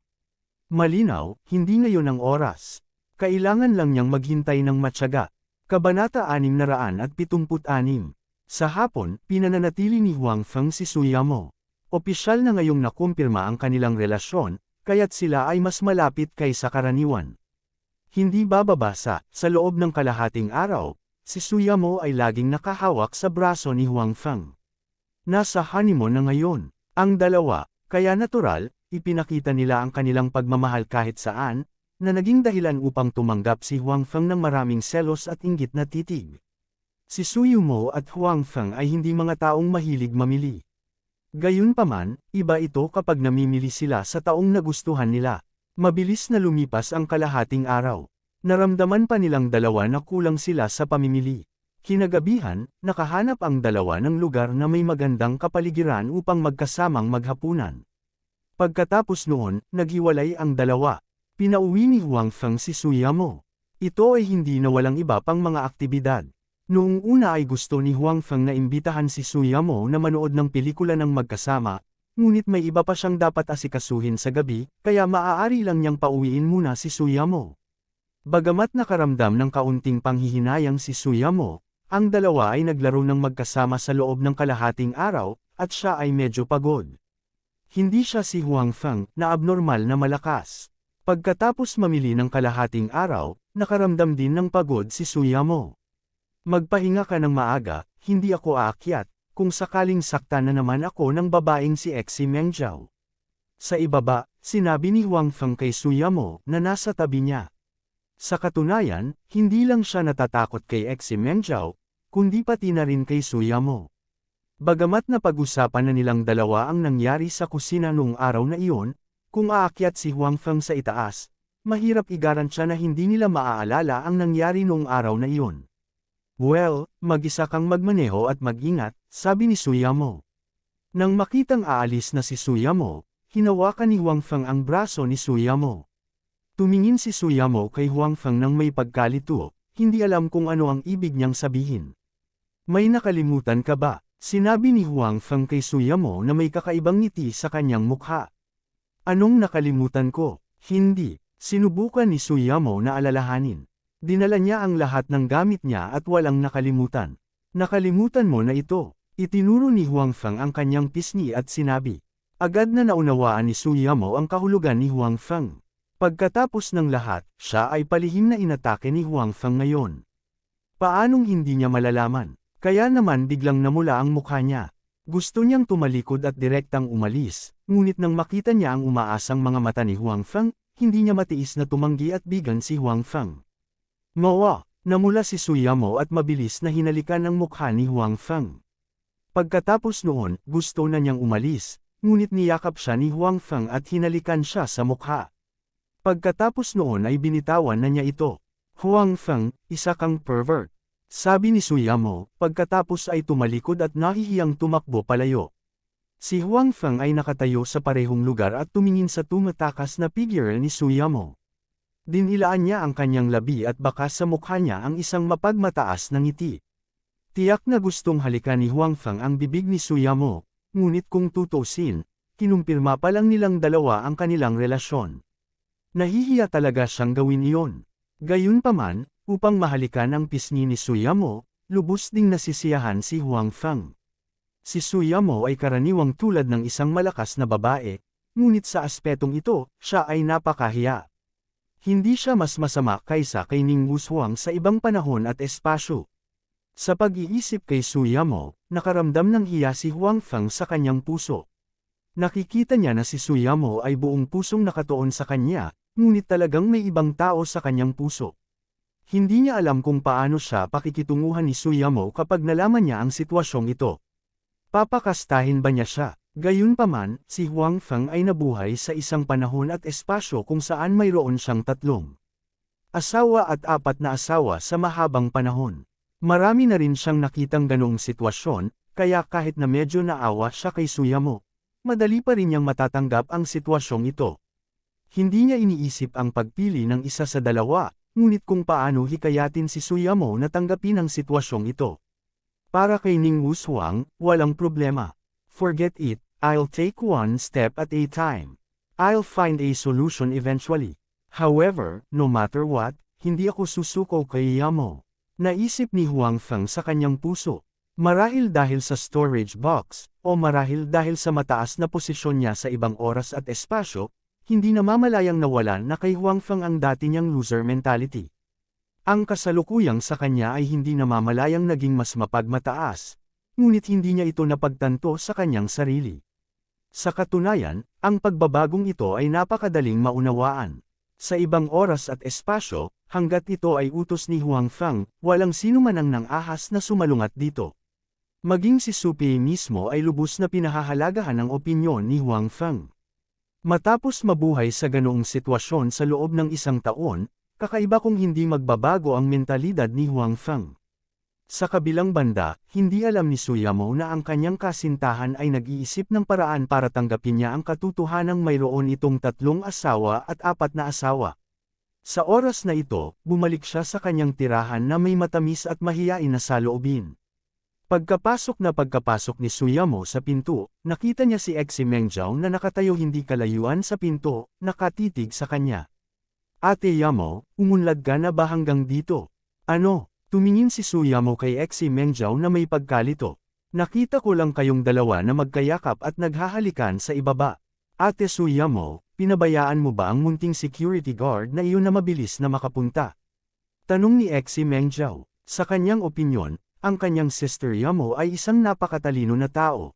Malinaw, hindi ngayon ang oras. Kailangan lang niyang maghintay ng matyaga. Kabanata 676. Sa hapon, pinananatili ni Huang Feng si Suyamo. Opisyal na ngayong nakumpirma ang kanilang relasyon, kaya't sila ay mas malapit kaysa karaniwan. Hindi bababasa, sa loob ng kalahating araw, si Suyamo ay laging nakahawak sa braso ni Huang Feng. Nasa honeymoon na ngayon, ang dalawa, kaya natural, ipinakita nila ang kanilang pagmamahal kahit saan, na naging dahilan upang tumanggap si Huang Feng ng maraming selos at inggit na titig. Si Suyamo at Huang Feng ay hindi mga taong mahilig mamili. Gayunpaman, iba ito kapag namimili sila sa taong nagustuhan nila. Mabilis na lumipas ang kalahating araw. Naramdaman pa nilang dalawa na kulang sila sa pamimili. Kinagabihan, nakahanap ang dalawa ng lugar na may magandang kapaligiran upang magkasamang maghapunan. Pagkatapos noon, naghiwalay ang dalawa. Pinauwi ni Huang Feng si Suyamo. Ito ay hindi na walang iba pang mga aktibidad. Noong una ay gusto ni Huang Feng na imbitahan si Suyamo na manood ng pelikula ng magkasama, ngunit may iba pa siyang dapat asikasuhin sa gabi, kaya maaari lang niyang pauwiin muna si Suyamo. Bagamat nakaramdam ng kaunting panghihinayang si Suyamo, ang dalawa ay naglaro ng magkasama sa loob ng kalahating araw, at siya ay medyo pagod. Hindi siya si Huang Feng na abnormal na malakas. Pagkatapos mamili ng kalahating araw, nakaramdam din ng pagod si Suyamo. Magpahinga ka ng maaga, hindi ako aakyat, kung sakaling saktan na naman ako ng babaeng si Exi Mengjiao. Sa ibaba, sinabi ni Huang Feng kay Suyamo na nasa tabi niya. Sa katunayan, hindi lang siya natatakot kay Exi Mengjiao, kundi pati na rin kay Suyamo. Bagamat napag-usapan na nilang dalawa ang nangyari sa kusina noong araw na iyon, kung aakyat si Huang Feng sa itaas, mahirap igarantya na hindi nila maaalala ang nangyari noong araw na iyon. Well, mag-isa kang magmaneho at mag-ingat, sabi ni Suyamo. Nang makitang aalis na si Suyamo, hinawakan ni Huang Feng ang braso ni Suyamo. Tumingin si Suyamo kay Huang Feng nang may pagkalito, hindi alam kung ano ang ibig niyang sabihin. May nakalimutan ka ba? Sinabi ni Huang Feng kay Suyamo na may kakaibang ngiti sa kanyang mukha. Anong nakalimutan ko? Hindi. Sinubukan ni Suyamo na alalahanin. Dinala niya ang lahat ng gamit niya at walang nakalimutan. Nakalimutan mo na ito. Itinuro ni Huang Feng ang kanyang pisngi at sinabi. Agad na naunawaan ni Suyamo ang kahulugan ni Huang Feng. Pagkatapos ng lahat, siya ay palihim na inatake ni Huang Feng ngayon. Paanong hindi niya malalaman? Kaya naman biglang namula ang mukha niya. Gusto niyang tumalikod at direktang umalis, ngunit nang makita niya ang umaasang mga mata ni Huang Feng, hindi niya matiis na tumanggi at bigan si Huang Feng. Mawa, namula si Suyamo at mabilis na hinalikan ang mukha ni Huang Feng. Pagkatapos noon, gusto na niyang umalis, ngunit niyakap siya ni Huang Feng at hinalikan siya sa mukha. Pagkatapos noon ay binitawan na niya ito. Huang Feng, isa kang pervert. Sabi ni Suyamo, pagkatapos ay tumalikod at nahihiyang tumakbo palayo. Si Huang Feng ay nakatayo sa parehong lugar at tumingin sa tumatakas na figure ni Suyamo. Dinilaan niya ang kanyang labi at bakas sa mukha niya ang isang mapagmataas na ngiti. Tiyak na gustong halikan ni Huang Feng ang bibig ni Suyamo, ngunit kung tutusin, kinumpirma pa lang nilang dalawa ang kanilang relasyon. Nahihiya talaga siyang gawin iyon. Gayunpaman, upang mahalikan ang pisngi ni Suyamo, lubos ding nasisiyahan si Huang Feng. Si Suyamo ay karaniwang tulad ng isang malakas na babae, ngunit sa aspetong ito, siya ay napakahiya. Hindi siya mas masama kaysa kay Ning Wushuang sa ibang panahon at espasyo. Sa pag-iisip kay Suyamo, nakaramdam ng hiya si Huang Feng sa kanyang puso. Nakikita niya na si Suyamo ay buong pusong nakatuon sa kanya, ngunit talagang may ibang tao sa kanyang puso. Hindi niya alam kung paano siya pakikitunguhan ni Suyamo kapag nalaman niya ang sitwasyong ito. Papakastahin ba niya siya? Gayunpaman, si Huang Feng ay nabuhay sa isang panahon at espasyo kung saan mayroon siyang 3 asawa at 4 na asawa sa mahabang panahon. Marami na rin siyang nakitang ganoong sitwasyon, kaya kahit na medyo naawa siya kay Suyamo, madali pa rin niyang matatanggap ang sitwasyong ito. Hindi niya iniisip ang pagpili ng isa sa dalawa, ngunit kung paano hikayatin si Suyamo na tanggapin ang sitwasyong ito. Para kay Ning Wushuang, walang problema. Forget it, I'll take one step at a time. I'll find a solution eventually. However, no matter what, hindi ako susuko kay Yamo. Naisip ni Huang Feng sa kanyang puso. Marahil dahil sa storage box, o marahil dahil sa mataas na posisyon niya sa ibang oras at espasyo, hindi namamalayang nawalan na kay Huang Feng ang dati niyang loser mentality. Ang kasalukuyang sa kanya ay hindi namamalayang naging mas mapagmataas, ngunit hindi niya ito napagtanto sa kanyang sarili. Sa katunayan, ang pagbabagong ito ay napakadaling maunawaan. Sa ibang oras at espasyo, hanggat ito ay utos ni Huang Feng, walang sino man ang nang-ahas na sumalungat dito. Maging si Su Pei mismo ay lubos na pinahahalagahan ang opinyon ni Huang Feng. Matapos mabuhay sa ganoong sitwasyon sa loob ng 1 taon, kakaiba kung hindi magbabago ang mentalidad ni Huang Feng. Sa kabilang banda, hindi alam ni Suyamo na ang kanyang kasintahan ay nag-iisip ng paraan para tanggapin niya ang katotohanang mayroon itong 3 asawa at 4 na asawa. Sa oras na ito, bumalik siya sa kanyang tirahan na may matamis at mahiyain na saloobin. Pagkapasok ni Suyamo sa pinto, nakita niya si Exi Mengjiao na nakatayo hindi kalayuan sa pinto, nakatitig sa kanya. Ate Yamo, umunlad ka na ba hanggang dito? Ano? Tumingin si Suyamo kay Exi Mengjiao na may pagkalito. Nakita ko lang kayong dalawa na magkayakap at naghahalikan sa ibaba. Ate Suyamo, pinabayaan mo ba ang munting security guard na iyon na mabilis na makapunta? Tanong ni Exi Mengjiao. Sa kanyang opinyon, ang kanyang sister Yamo ay isang napakatalino na tao.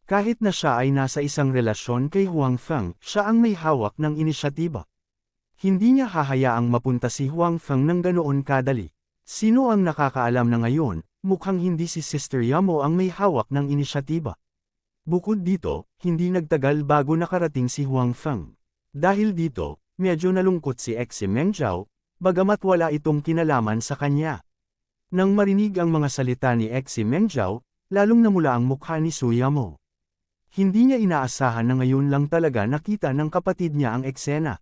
Kahit na siya ay nasa isang relasyon kay Huang Feng, siya ang may hawak ng inisyatiba. Hindi niya hahayaang mapunta si Huang Feng ng ganoon kadali. Sino ang nakakaalam na ngayon, mukhang hindi si Sister Yamo ang may hawak ng inisyatiba. Bukod dito, hindi nagtagal bago nakarating si Huang Feng. Dahil dito, medyo nalungkot si Exi Mengjiao, bagamat wala itong kinalaman sa kanya. Nang marinig ang mga salita ni Exi Mengjiao, lalong namula ang mukha ni Suyamo. Hindi niya inaasahan na ngayon lang talaga nakita ng kapatid niya ang eksena.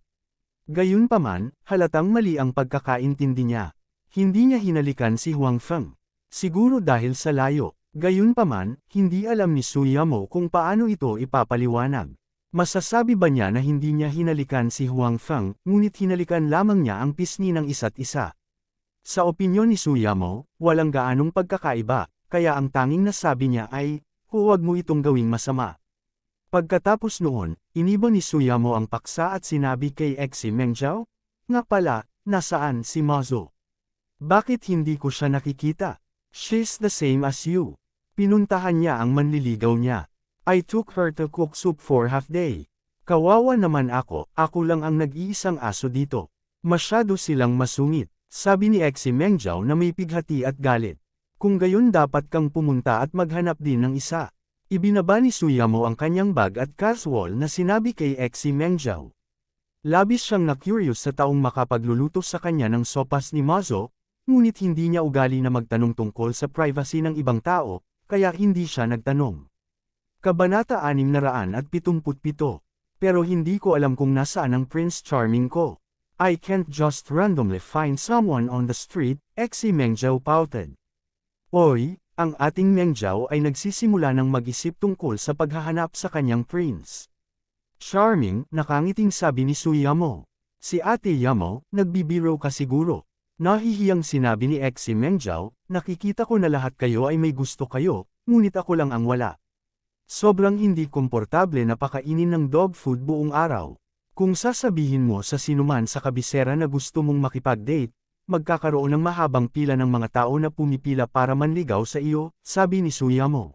Gayunpaman, halatang mali ang pagkakaintindi niya. Hindi niya hinalikan si Huang Feng. Siguro dahil sa layo. Gayunpaman, hindi alam ni Suyamo kung paano ito ipapaliwanag. Masasabi ba niya na hindi niya hinalikan si Huang Feng, ngunit hinalikan lamang niya ang pisngi ng isa't isa? Sa opinyon ni Suyamo, walang gaanong pagkakaiba, kaya ang tanging nasabi niya ay, huwag mo itong gawing masama. Pagkatapos noon, inibon ni Suyamo ang paksa at sinabi kay Exi Mengjiao, nga pala, nasaan si Mazo? Bakit hindi ko siya nakikita? She's the same as you. Pinuntahan niya ang manliligaw niya. I took her to cook soup for half day. Kawawa naman ako lang ang nag-iisang aso dito. Masyado silang masungit, sabi ni Exi Mengjiao na may pighati at galit. Kung gayon dapat kang pumunta at maghanap din ng isa. Ibinaba ni Suyamo ang kanyang bag at casual na sinabi kay Exi Mengjiao. Labis siyang na-curious sa taong makapagluluto sa kanya ng sopas ni Mazo, ngunit hindi niya ugali na magtanong tungkol sa privacy ng ibang tao, kaya hindi siya nagtanong. Kabanata 677. Pero hindi ko alam kung nasaan ang Prince Charming ko. I can't just randomly find someone on the street, Exi Mengjiao pouted. Oy, ang ating Mengjiao ay nagsisimula ng mag-isip tungkol sa paghahanap sa kanyang prince. Charming, nakangiting sabi ni Suyamo. Si Ate Yamo, nagbibiro ka siguro. Nahihiyang sinabi ni Exi Mengjiao, nakikita ko na lahat kayo ay may gusto kayo, ngunit ako lang ang wala. Sobrang hindi komportable na pakainin ng dog food buong araw. Kung sasabihin mo sa sinuman sa kabisera na gusto mong makipag-date, magkakaroon ng mahabang pila ng mga tao na pumipila para manligaw sa iyo, sabi ni Suyamo.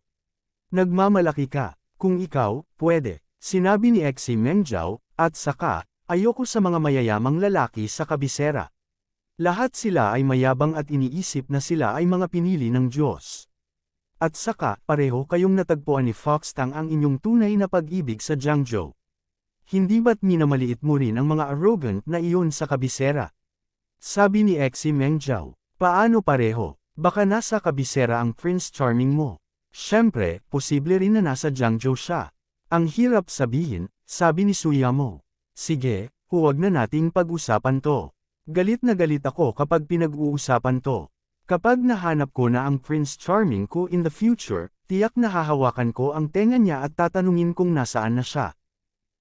Nagmamalaki ka, kung ikaw, pwede, sinabi ni Exi Mengjiao, at saka, ayoko sa mga mayayamang lalaki sa kabisera. Lahat sila ay mayabang at iniisip na sila ay mga pinili ng Diyos. At saka, pareho kayong natagpuan ni Fox Tang ang inyong tunay na pag-ibig sa Jiangzhou. Hindi ba't minamaliit mo rin ang mga arrogant na iyon sa kabisera? Sabi ni Exi Mengjiao. Paano pareho? Baka nasa kabisera ang Prince Charming mo. Siyempre, posible rin na nasa Jiangzhou siya. Ang hirap sabihin, sabi ni Suyamo. Sige, huwag na nating pag-usapan to. Galit na galit ako kapag pinag-uusapan to. Kapag nahanap ko na ang Prince Charming ko in the future, tiyak na hahawakan ko ang tenga niya at tatanungin kung nasaan na siya.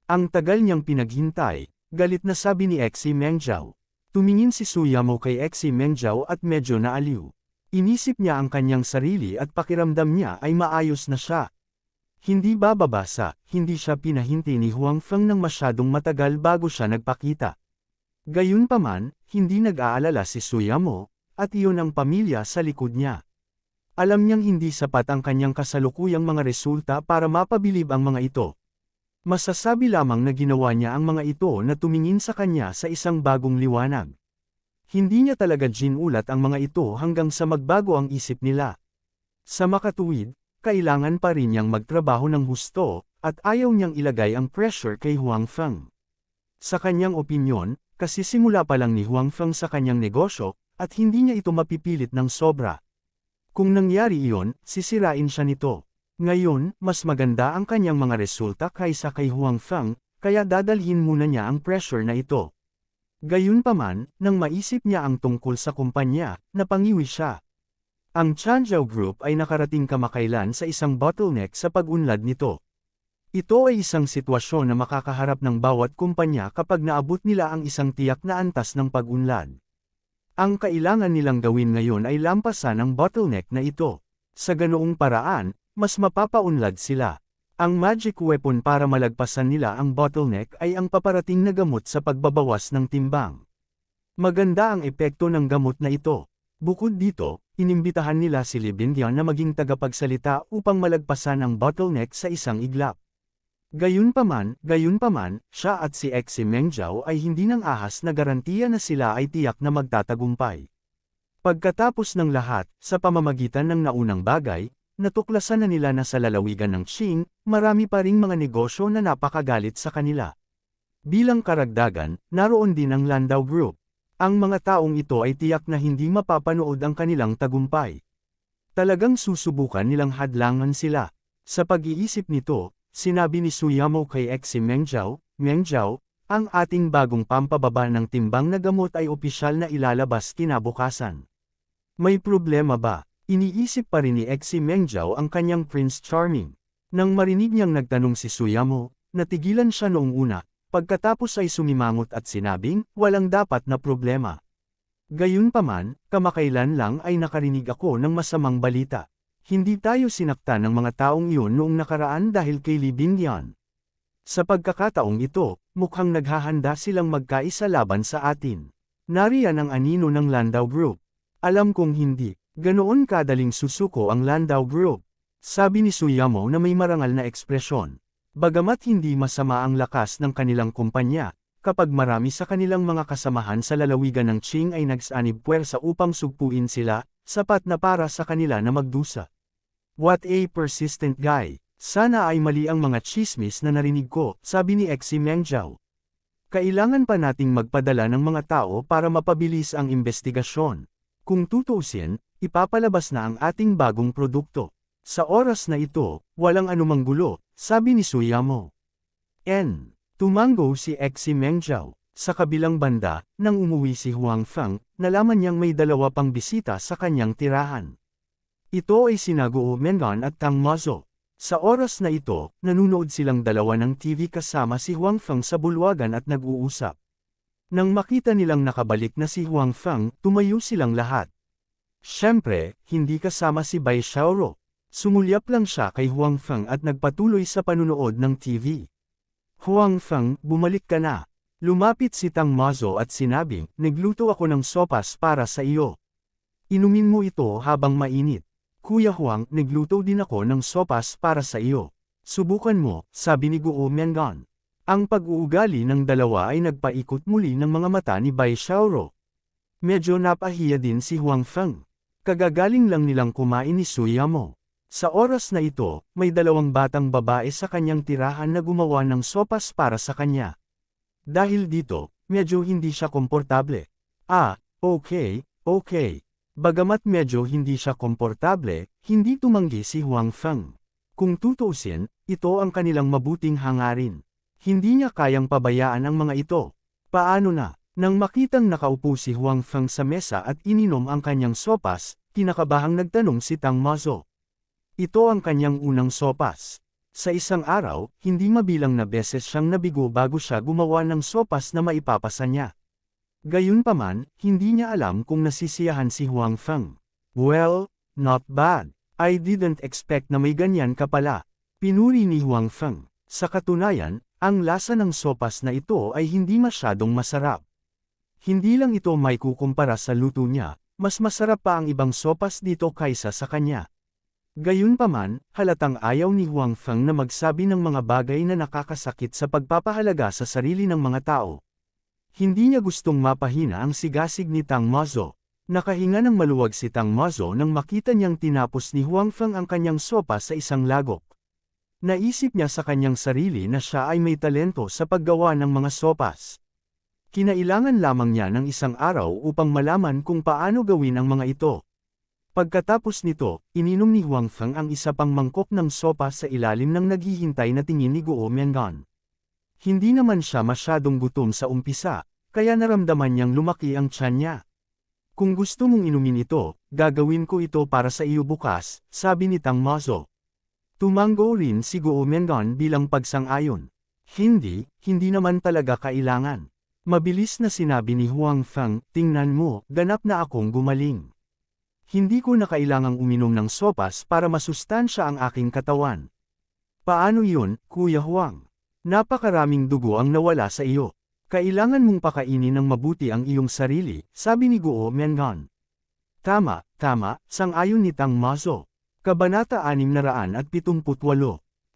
Ang tagal niyang pinaghintay, galit na sabi ni Exi Mengjiao. Tumingin si Suyamo kay Exi Mengjiao at medyo naaliw. Inisip niya ang kanyang sarili at pakiramdam niya ay maayos na siya. Hindi bababasa, hindi siya pinahinti ni Huang Feng ng masyadong matagal bago siya nagpakita. Gayunpaman, hindi nag-aalala si Suyamo, at iyon ang pamilya sa likod niya. Alam niyang hindi sapat ang kanyang kasalukuyang mga resulta para mapabilib ang mga ito. Masasabi lamang na ginawa niya ang mga ito na tumingin sa kanya sa isang bagong liwanag. Hindi niya talaga ginulat ang mga ito hanggang sa magbago ang isip nila. Sa makatuwid, kailangan pa rin niyang magtrabaho ng husto, at ayaw niyang ilagay ang pressure kay Huang Feng. Sa kanyang opinyon, kasi simula pa lang ni Huang Feng sa kanyang negosyo, at hindi niya ito mapipilit ng sobra. Kung nangyari iyon, sisirain siya nito. Ngayon, mas maganda ang kanyang mga resulta kaysa kay Huang Feng, kaya dadalhin muna niya ang pressure na ito. Gayunpaman, nang maisip niya ang tungkol sa kumpanya, napangiwi siya. Ang Changzhou Group ay nakarating kamakailan sa isang bottleneck sa pag-unlad nito. Ito ay isang sitwasyon na makakaharap ng bawat kumpanya kapag naabot nila ang isang tiyak na antas ng pag-unlad. Ang kailangan nilang gawin ngayon ay lampasan ang bottleneck na ito. Sa ganoong paraan, mas mapapaunlad sila. Ang magic weapon para malagpasan nila ang bottleneck ay ang paparating na gamot sa pagbabawas ng timbang. Maganda ang epekto ng gamot na ito. Bukod dito, inimbitahan nila si Li Bindian na maging tagapagsalita upang malagpasan ang bottleneck sa isang iglap. Gayunpaman, siya at si Exi Mengjiao ay hindi nang ahas na garantiya na sila ay tiyak na magtatagumpay. Pagkatapos ng lahat, sa pamamagitan ng naunang bagay, natuklasan na nila na sa lalawigan ng Qing, marami pa ring mga negosyo na napakagalit sa kanila. Bilang karagdagan, naroon din ang Landau Group. Ang mga taong ito ay tiyak na hindi mapapanood ang kanilang tagumpay. Talagang susubukan nilang hadlangan sila. Sa pag-iisip nito, sinabi ni Suyamo kay Exi Mengjiao, Mengjiao, ang ating bagong pampababa ng timbang na gamot ay opisyal na ilalabas kinabukasan. May problema ba? Iniisip pa rin ni Exi Mengjiao ang kanyang Prince Charming. Nang marinig niyang nagtanong si Suyamo, natigilan siya noong una, pagkatapos ay sumimangot at sinabing, walang dapat na problema. Gayunpaman, kamakailan lang ay nakarinig ako ng masamang balita. Hindi tayo sinaktan ng mga taong iyon noong nakaraan dahil kay Li Bindian. Sa pagkakataong ito, mukhang naghahanda silang magkaisa laban sa atin. Nariyan ang anino ng Landau Group. Alam kong hindi. Ganoon kadaling susuko ang Landau Group. Sabi ni Suyamo na may marangal na ekspresyon. Bagamat hindi masama ang lakas ng kanilang kumpanya, kapag marami sa kanilang mga kasamahan sa lalawigan ng Qing ay nagsanib puwersa upang sugpuin sila, sapat na para sa kanila na magdusa. What a persistent guy, Sana ay mali ang mga tsismis na narinig ko, sabi ni Xi Mengzhao. Kailangan pa nating magpadala ng mga tao para mapabilis ang investigasyon. Kung tutuusin, ipapalabas na ang ating bagong produkto. Sa oras na ito, walang anumang gulo, sabi ni Su Yamo. Tumango si Xi Mengzhao. Sa kabilang banda, nang umuwi si Huang Feng, nalaman niyang may dalawa pang bisita sa kanyang tirahan. Ito ay sina Guo Mengan at Tang Mazo. Sa oras na ito, nanunood silang dalawa ng TV kasama si Huang Feng sa bulwagan at nag-uusap. Nang makita nilang nakabalik na si Huang Feng, tumayo silang lahat. Siyempre, hindi kasama si Bai Xiaoro. Sumulyap lang siya kay Huang Feng at nagpatuloy sa panunood ng TV. Huang Feng, bumalik ka na. Lumapit si Tang Mazo at sinabing, nagluto ako ng sopas para sa iyo. Inumin mo ito habang mainit. Kuya Huang, nagluto din ako ng sopas para sa iyo. Subukan mo, sabi ni Guo Mengan. Ang pag-uugali ng dalawa ay nagpaikot muli ng mga mata ni Bai Xiaoro. Medyo napahiya din si Huang Feng. Kagagaling lang nilang kumain ni Su Yamo. Sa oras na ito, may dalawang batang babae sa kanyang tirahan na gumawa ng sopas para sa kanya. Dahil dito, medyo hindi siya komportable. Okay. Bagamat medyo hindi siya komportable, hindi tumanggi si Huang Feng. Kung tutuusin, ito ang kanilang mabuting hangarin. Hindi niya kayang pabayaan ang mga ito. Paano na? Nang makitang nakaupo si Huang Feng sa mesa at ininom ang kanyang sopas, kinakabahang nagtanong si Tang Mazo. Ito ang kanyang unang sopas. Sa isang araw, hindi mabilang na beses siyang nabigo bago siya gumawa ng sopas na maipapasa niya. Gayunpaman, hindi niya alam kung nasisiyahan si Huang Feng. Well, not bad. I didn't expect na may ganyan ka pala. Pinuri ni Huang Feng. Sa katunayan, ang lasa ng sopas na ito ay hindi masyadong masarap. Hindi lang ito may kukumpara sa luto niya, mas masarap pa ang ibang sopas dito kaysa sa kanya. Gayunpaman, halatang ayaw ni Huang Feng na magsabi ng mga bagay na nakakasakit sa pagpapahalaga sa sarili ng mga tao. Hindi niya gustong mapahina ang sigasig ni Tang Mazo. Nakahinga ng maluwag si Tang Mazo nang makita niyang tinapos ni Huang Feng ang kanyang sopa sa isang lagok. Naisip niya sa kanyang sarili na siya ay may talento sa paggawa ng mga sopas. Kinailangan lamang niya ng isang araw upang malaman kung paano gawin ang mga ito. Pagkatapos nito, ininom ni Huang Feng ang isa pang mangkok ng sopas sa ilalim ng naghihintay na tingin ni Guo Mengan. Hindi naman siya masyadong gutom sa umpisa, kaya naramdaman niyang lumaki ang tiyan niya. Kung gusto mong inumin ito, gagawin ko ito para sa iyo bukas, sabi ni Tang Mazo. Tumango rin si Guo Mengan bilang pagsang-ayon. Hindi naman talaga kailangan. Mabilis na sinabi ni Huang Feng, tingnan mo, ganap na akong gumaling. Hindi ko na kailangang uminom ng sopas para masustansya ang aking katawan. Paano yun, Kuya Huang? Napakaraming dugo ang nawala sa iyo. Kailangan mong pakainin ng mabuti ang iyong sarili, sabi ni Guo Mengan. Tama, sang-ayon ni Tang Mazo. Kabanata 678.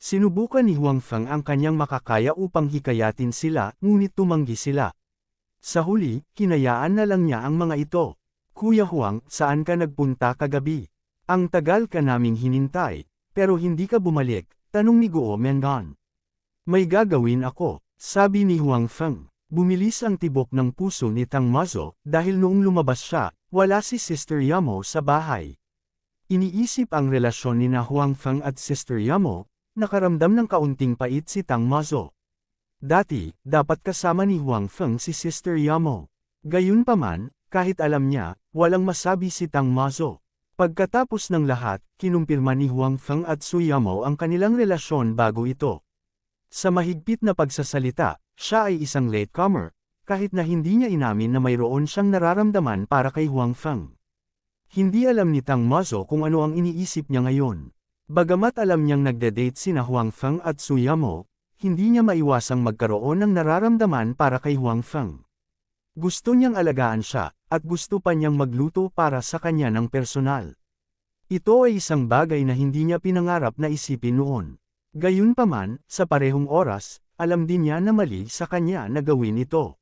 Sinubukan ni Huang Feng ang kanyang makakaya upang hikayatin sila, ngunit tumanggi sila. Sa huli, hinayaan na lang niya ang mga ito. Kuya Huang, saan ka nagpunta kagabi? Ang tagal ka naming hinintay, pero hindi ka bumalik, tanong ni Guo Mengan. May gagawin ako, sabi ni Huang Feng. Bumilis ang tibok ng puso ni Tang Mazo, dahil noong lumabas siya, wala si Sister Yamo sa bahay. Iniisip ang relasyon ni na Huang Feng at Sister Yamo, nakaramdam ng kaunting pait si Tang Mazo. Dati, dapat kasama ni Huang Feng si Sister Yamo. Gayunpaman, kahit alam niya, walang masabi si Tang Mazo. Pagkatapos ng lahat, kinumpirma ni Huang Feng at Su Yamo ang kanilang relasyon bago ito. Sa mahigpit na pagsasalita, siya ay isang latecomer, kahit na hindi niya inamin na mayroon siyang nararamdaman para kay Huang Feng. Hindi alam ni Tang Mazo kung ano ang iniisip niya ngayon. Bagamat alam niyang nagde-date sina Huang Feng at Su Yamo, hindi niya maiwasang magkaroon ng nararamdaman para kay Huang Feng. Gusto niyang alagaan siya, at gusto pa niyang magluto para sa kanya ng personal. Ito ay isang bagay na hindi niya pinangarap na isipin noon. Gayunpaman, sa parehong oras, alam din niya na mali sa kanya na gawin ito.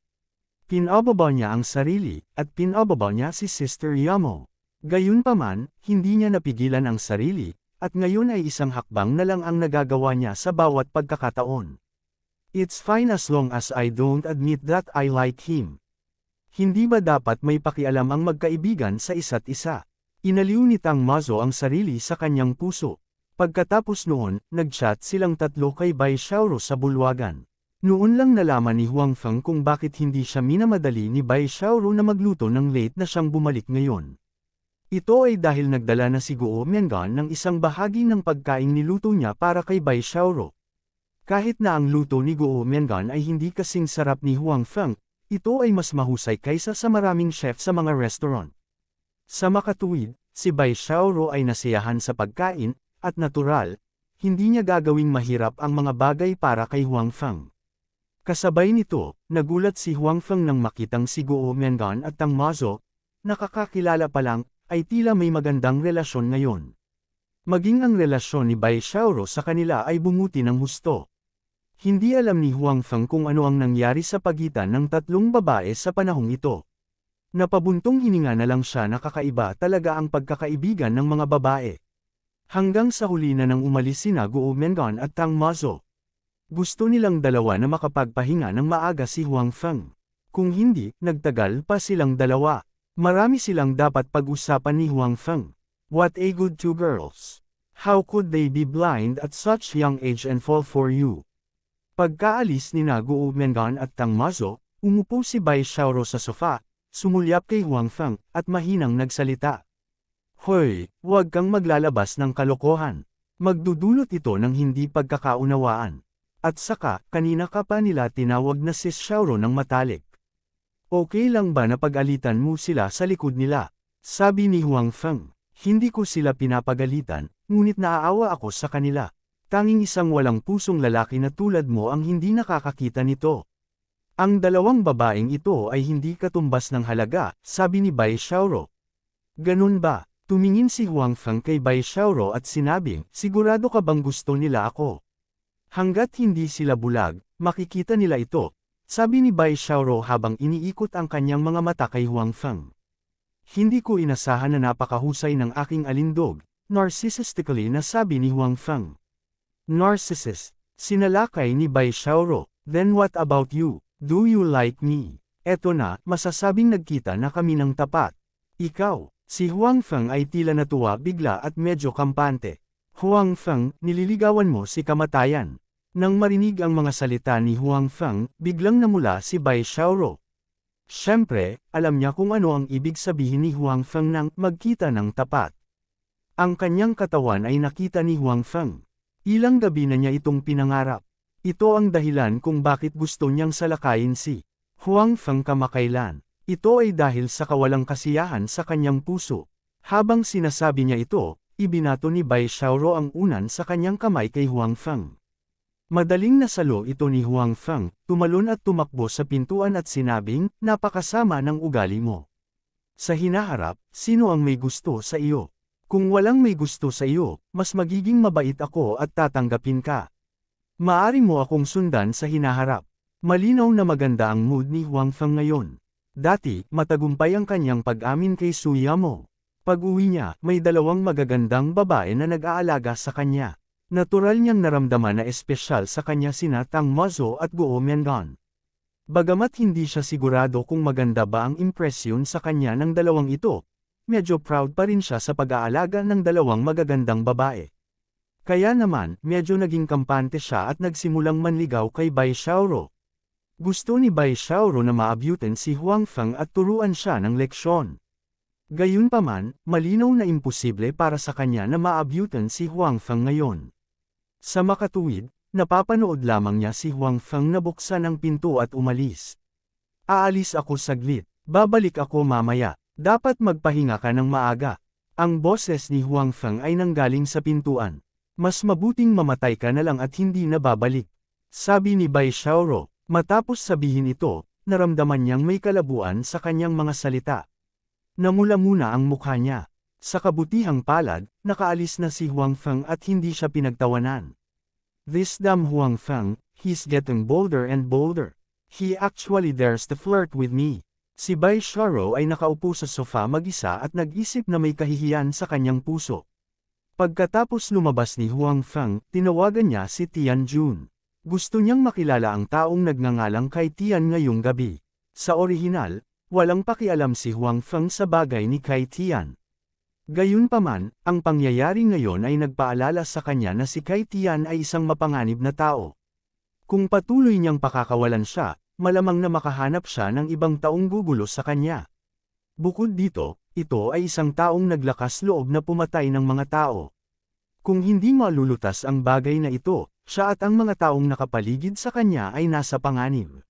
Pinababa niya ang sarili, at pinababa niya si Sister Yamo. Gayunpaman, hindi niya napigilan ang sarili, at ngayon ay isang hakbang na lang ang nagagawa niya sa bawat pagkakataon. It's fine as long as I don't admit that I like him. Hindi ba dapat may pakialam ang magkaibigan sa isa't isa? Inaliw ni Tang Mazo ang sarili sa kanyang puso. Pagkatapos noon, nag-chat silang tatlo kay Bai Xiaoro sa bulwagan. Noon lang nalaman ni Huang Feng kung bakit hindi siya minamadali ni Bai Xiaoro na magluto ng late na siyang bumalik ngayon. Ito ay dahil nagdala na si Guo Miangan ng isang bahagi ng pagkaing niluto niya para kay Bai Xiaoro. Kahit na ang luto ni Guo Miangan ay hindi kasing sarap ni Huang Feng, ito ay mas mahusay kaysa sa maraming chef sa mga restaurant. Sa makatuwid, si Bai Xiaoro ay nasiyahan sa pagkain, at natural, hindi niya gagawing mahirap ang mga bagay para kay Huang Feng. Kasabay nito, nagulat si Huang Feng nang makitang si Guo Miangan at Tang Mazo, nakakakilala pa lang, ay tila may magandang relasyon ngayon. Maging ang relasyon ni Bai Xiaoro sa kanila ay bumuti ng husto. Hindi alam ni Huang Feng kung ano ang nangyari sa pagitan ng tatlong babae sa panahong ito. Napabuntong hininga na lang siya na kakaiba talaga ang pagkakaibigan ng mga babae. Hanggang sa huli na nang umalis sina Guo Miangan at Tang Mazo. Gusto nilang dalawa na makapagpahinga ng maaga si Huang Feng. Kung hindi, nagtagal pa silang dalawa. Marami silang dapat pag-usapan ni Huang Feng. What a good two girls. How could they be blind at such young age and fall for you? Pagkaalis ni Guo Miangan at Tang Mazo, umupo si Bai Xiaoro sa sofa, sumulyap kay Huang Feng, at mahinang nagsalita. Hoy, huwag kang maglalabas ng kalokohan. Magdudulot ito ng hindi pagkakaunawaan. At saka, kanina ka pa nila tinawag na si Xiaoro ng matalik. Okay lang ba na pag-alitan mo sila sa likod nila? Sabi ni Huang Feng. Hindi ko sila pinapagalitan, ngunit naaawa ako sa kanila. Tanging isang walang pusong lalaki na tulad mo ang hindi nakakakita nito. Ang dalawang babaeng ito ay hindi katumbas ng halaga, sabi ni Bai Xiaoro. Ganun ba? Tumingin si Huang Feng kay Bai Xiaoro at sinabing, sigurado ka bang gusto nila ako? Hanggat hindi sila bulag, makikita nila ito, sabi ni Bai Xiaoro habang iniikot ang kanyang mga mata kay Huang Feng. Hindi ko inasahan na napakahusay ng aking alindog, narcissistically na sabi ni Huang Feng. Narcissist, sinalakay ni Bai Xiaoro, then what about you? Do you like me? Eto na, masasabing nagkita na kami ng tapat. Ikaw. Si Huang Feng ay tila natuwa bigla at medyo kampante. Huang Feng, nililigawan mo si kamatayan. Nang marinig ang mga salita ni Huang Feng, biglang namula si Bai Xiaoro. Siyempre, alam niya kung ano ang ibig sabihin ni Huang Feng nang magkita ng tapat. Ang kanyang katawan ay nakita ni Huang Feng. Ilang gabi na niya itong pinangarap. Ito ang dahilan kung bakit gusto niyang salakayin si Huang Feng kamakailan. Ito ay dahil sa kawalang kasiyahan sa kanyang puso. Habang sinasabi niya ito, ibinato ni Bai Xiaoro ang unan sa kanyang kamay kay Huang Feng. Madaling nasalo ito ni Huang Feng, tumalon at tumakbo sa pintuan at sinabing, napakasama ng ugali mo. Sa hinaharap, sino ang may gusto sa iyo? Kung walang may gusto sa iyo, mas magiging mabait ako at tatanggapin ka. Maari mo akong sundan sa hinaharap. Malinaw na maganda ang mood ni Huang Feng ngayon. Dati, matagumpay ang kanyang pag-amin kay Su Yamo. Pag-uwi niya, may dalawang magagandang babae na nag-aalaga sa kanya. Natural niyang naramdaman na espesyal sa kanya sina Tang Mazo at Guo Miangan. Bagamat hindi siya sigurado kung maganda ba ang impresyon sa kanya ng dalawang ito, medyo proud pa rin siya sa pag-aalaga ng dalawang magagandang babae. Kaya naman, medyo naging kampante siya at nagsimulang manligaw kay Bai Xiaoro. Gusto ni Bai Xiaoro na maabyutin si Huang Feng at turuan siya ng leksyon. Gayunpaman, malinaw na imposible para sa kanya na maabyutin si Huang Feng ngayon. Sa makatuwid, napapanood lamang niya si Huang Feng na buksan ang pinto at umalis. Aalis ako saglit, babalik ako mamaya, dapat magpahinga ka ng maaga. Ang boses ni Huang Feng ay nanggaling sa pintuan. Mas mabuting mamatay ka na lang at hindi na babalik. Sabi ni Bai Xiaoro. Matapos sabihin ito, naramdaman niyang may kalabuan sa kanyang mga salita. Namula-muna ang mukha niya. Sa kabutihang palad, nakaalis na si Huang Feng at hindi siya pinagtawanan. This damn Huang Feng, he's getting bolder and bolder. He actually dares to flirt with me. Si Bai Xiaoro ay nakaupo sa sofa mag-isa at nag-isip na may kahihiyan sa kanyang puso. Pagkatapos lumabas ni Huang Feng, tinawagan niya si Tian Jun. Gusto niyang makilala ang taong nagngangalang kay Tian ngayong gabi. Sa orihinal, walang pakialam si Huang Feng sa bagay ni Kai Tian. Gayunpaman, ang pangyayari ngayon ay nagpaalala sa kanya na si Kai Tian ay isang mapanganib na tao. Kung patuloy niyang pakakawalan siya, malamang na makahanap siya ng ibang taong gugulo sa kanya. Bukod dito, ito ay isang taong naglakas loob na pumatay ng mga tao. Kung hindi malulutas ang bagay na ito, siya at ang mga taong nakapaligid sa kanya ay nasa panganib.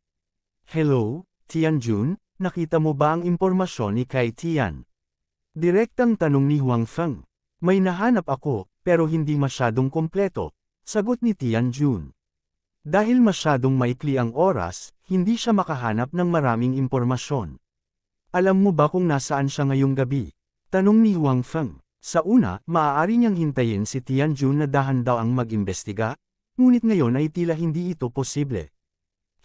Hello, Tian Jun, nakita mo ba ang impormasyon ni Kai Tian? Direktang tanong ni Huang Feng. May nahanap ako, pero hindi masyadong kompleto, sagot ni Tian Jun. Dahil masyadong maikli ang oras, hindi siya makahanap ng maraming impormasyon. Alam mo ba kung nasaan siya ngayong gabi? Tanong ni Huang Feng. Sa una, maaari niyang hintayin si Tian Jun na dahan daw ang mag-imbestiga, ngunit ngayon ay tila hindi ito posible.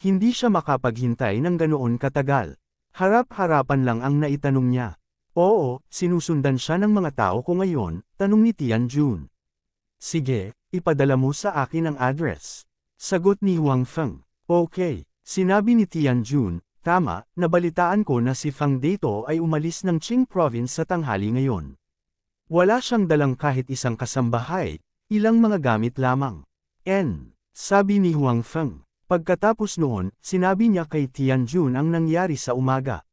Hindi siya makapaghintay ng ganoon katagal. Harap-harapan lang ang naitanong niya. Oo, sinusundan siya ng mga tao ko ngayon, tanong ni Tian Jun. Sige, ipadala mo sa akin ang address. Sagot ni Huang Feng. Okay, sinabi ni Tian Jun. Tama, nabalitaan ko na si Fang Dato ay umalis ng Qing Province sa tanghali ngayon. Wala siyang dalang kahit isang kasambahay, ilang mga gamit lamang. Sabi ni Huang Feng. Pagkatapos noon, sinabi niya kay Tian Jun ang nangyari sa umaga.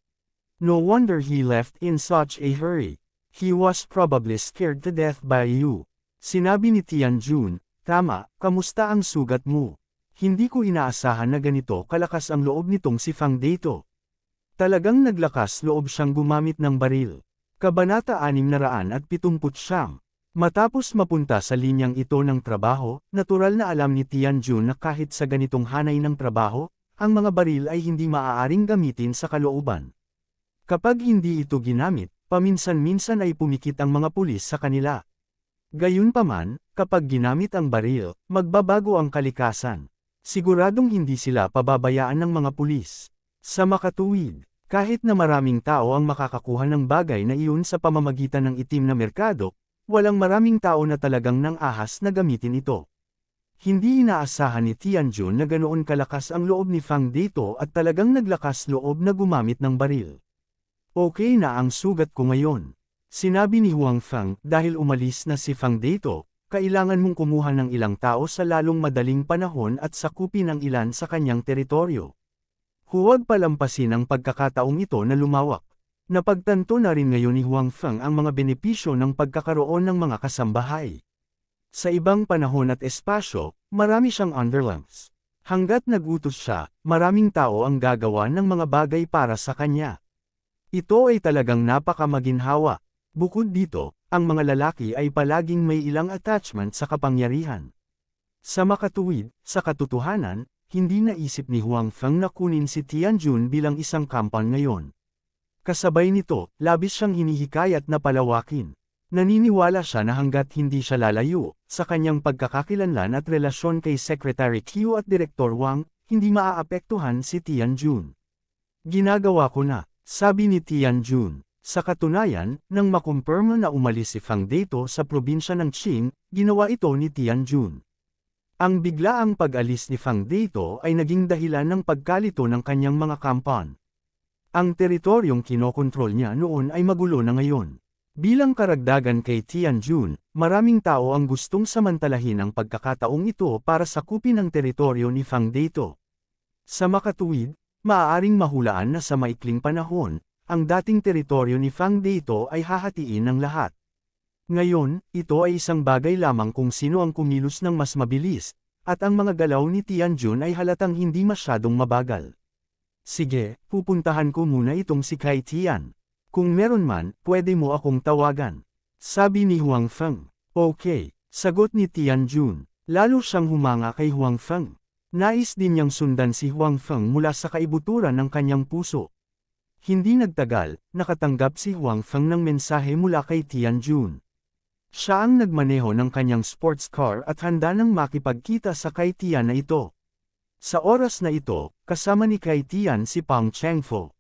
No wonder he left in such a hurry. He was probably scared to death by you. Sinabi ni Tian Jun. Tama, kamusta ang sugat mo? Hindi ko inaasahan na ganito kalakas ang loob nitong si Fang Dato. Talagang naglakas loob siyang gumamit ng baril. Kabanata 679. Matapos mapunta sa linyang ito ng trabaho, natural na alam ni Tian Jun na kahit sa ganitong hanay ng trabaho, ang mga baril ay hindi maaaring gamitin sa kalooban. Kapag hindi ito ginamit, paminsan-minsan ay pumikit ang mga pulis sa kanila. Gayunpaman, kapag ginamit ang baril, magbabago ang kalikasan. Siguradong hindi sila pababayaan ng mga pulis. Sa makatuwid, kahit na maraming tao ang makakakuha ng bagay na iyon sa pamamagitan ng itim na merkado, walang maraming tao na talagang nang ahas na gamitin ito. Hindi inaasahan ni Tian Jun na ganoon kalakas ang loob ni Fang Dato at talagang naglakas loob na gumamit ng baril. Okay na ang sugat ko ngayon. Sinabi ni Huang Feng, dahil umalis na si Fang Dato, kailangan mong kumuha ng ilang tao sa lalong madaling panahon at sakupin ang ilan sa kanyang teritoryo. Huwag palampasin ang pagkakataong ito na lumawak. Napagtanto na rin ngayon ni Huang Feng ang mga benepisyo ng pagkakaroon ng mga kasambahay. Sa ibang panahon at espasyo, marami siyang underlings. Hanggat nagutos siya, maraming tao ang gagawa ng mga bagay para sa kanya. Ito ay talagang napakamaginhawa. Bukod dito, ang mga lalaki ay palaging may ilang attachment sa kapangyarihan. Sa makatuwid, sa katotohanan, hindi naisip ni Huang Feng na kunin si Tian Jun bilang isang kampan ngayon. Kasabay nito, labis siyang hinihikayat na palawakin. Naniniwala siya na hanggat hindi siya lalayo, sa kanyang pagkakakilanlan at relasyon kay Secretary Qiu at Direktor Wang, hindi maaapektuhan si Tian Jun. Ginagawa ko na, sabi ni Tian Jun. Sa katunayan, nang makumpirma na umalis si Fang Dato sa probinsya ng Qing, ginawa ito ni Tian Jun. Ang biglaang pag-alis ni Fang Dato ay naging dahilan ng pagkalito ng kanyang mga kampan. Ang teritoryong kinokontrol niya noon ay magulo na ngayon. Bilang karagdagan kay Tian Jun, maraming tao ang gustong samantalahin ang pagkakataong ito para sakupin ang teritoryo ni Fang Dato. Sa makatuwid, maaaring mahulaan na sa maikling panahon, ang dating teritoryo ni Fang Dato ay hahatiin ng lahat. Ngayon, ito ay isang bagay lamang kung sino ang kumilos ng mas mabilis, at ang mga galaw ni Tian Jun ay halatang hindi masyadong mabagal. Sige, pupuntahan ko muna itong si Kai Tian. Kung meron man, pwede mo akong tawagan. Sabi ni Huang Feng. Okay, sagot ni Tian Jun. Lalo siyang humanga kay Huang Feng. Nais din niyang sundan si Huang Feng mula sa kaibuturan ng kanyang puso. Hindi nagtagal, nakatanggap si Huang Feng ng mensahe mula kay Tian Jun. Siya ang nagmaneho ng kanyang sports car at handa nang makipagkita sa Kai Tian na ito. Sa oras na ito, kasama ni Kai Tian si Pang Chengfo.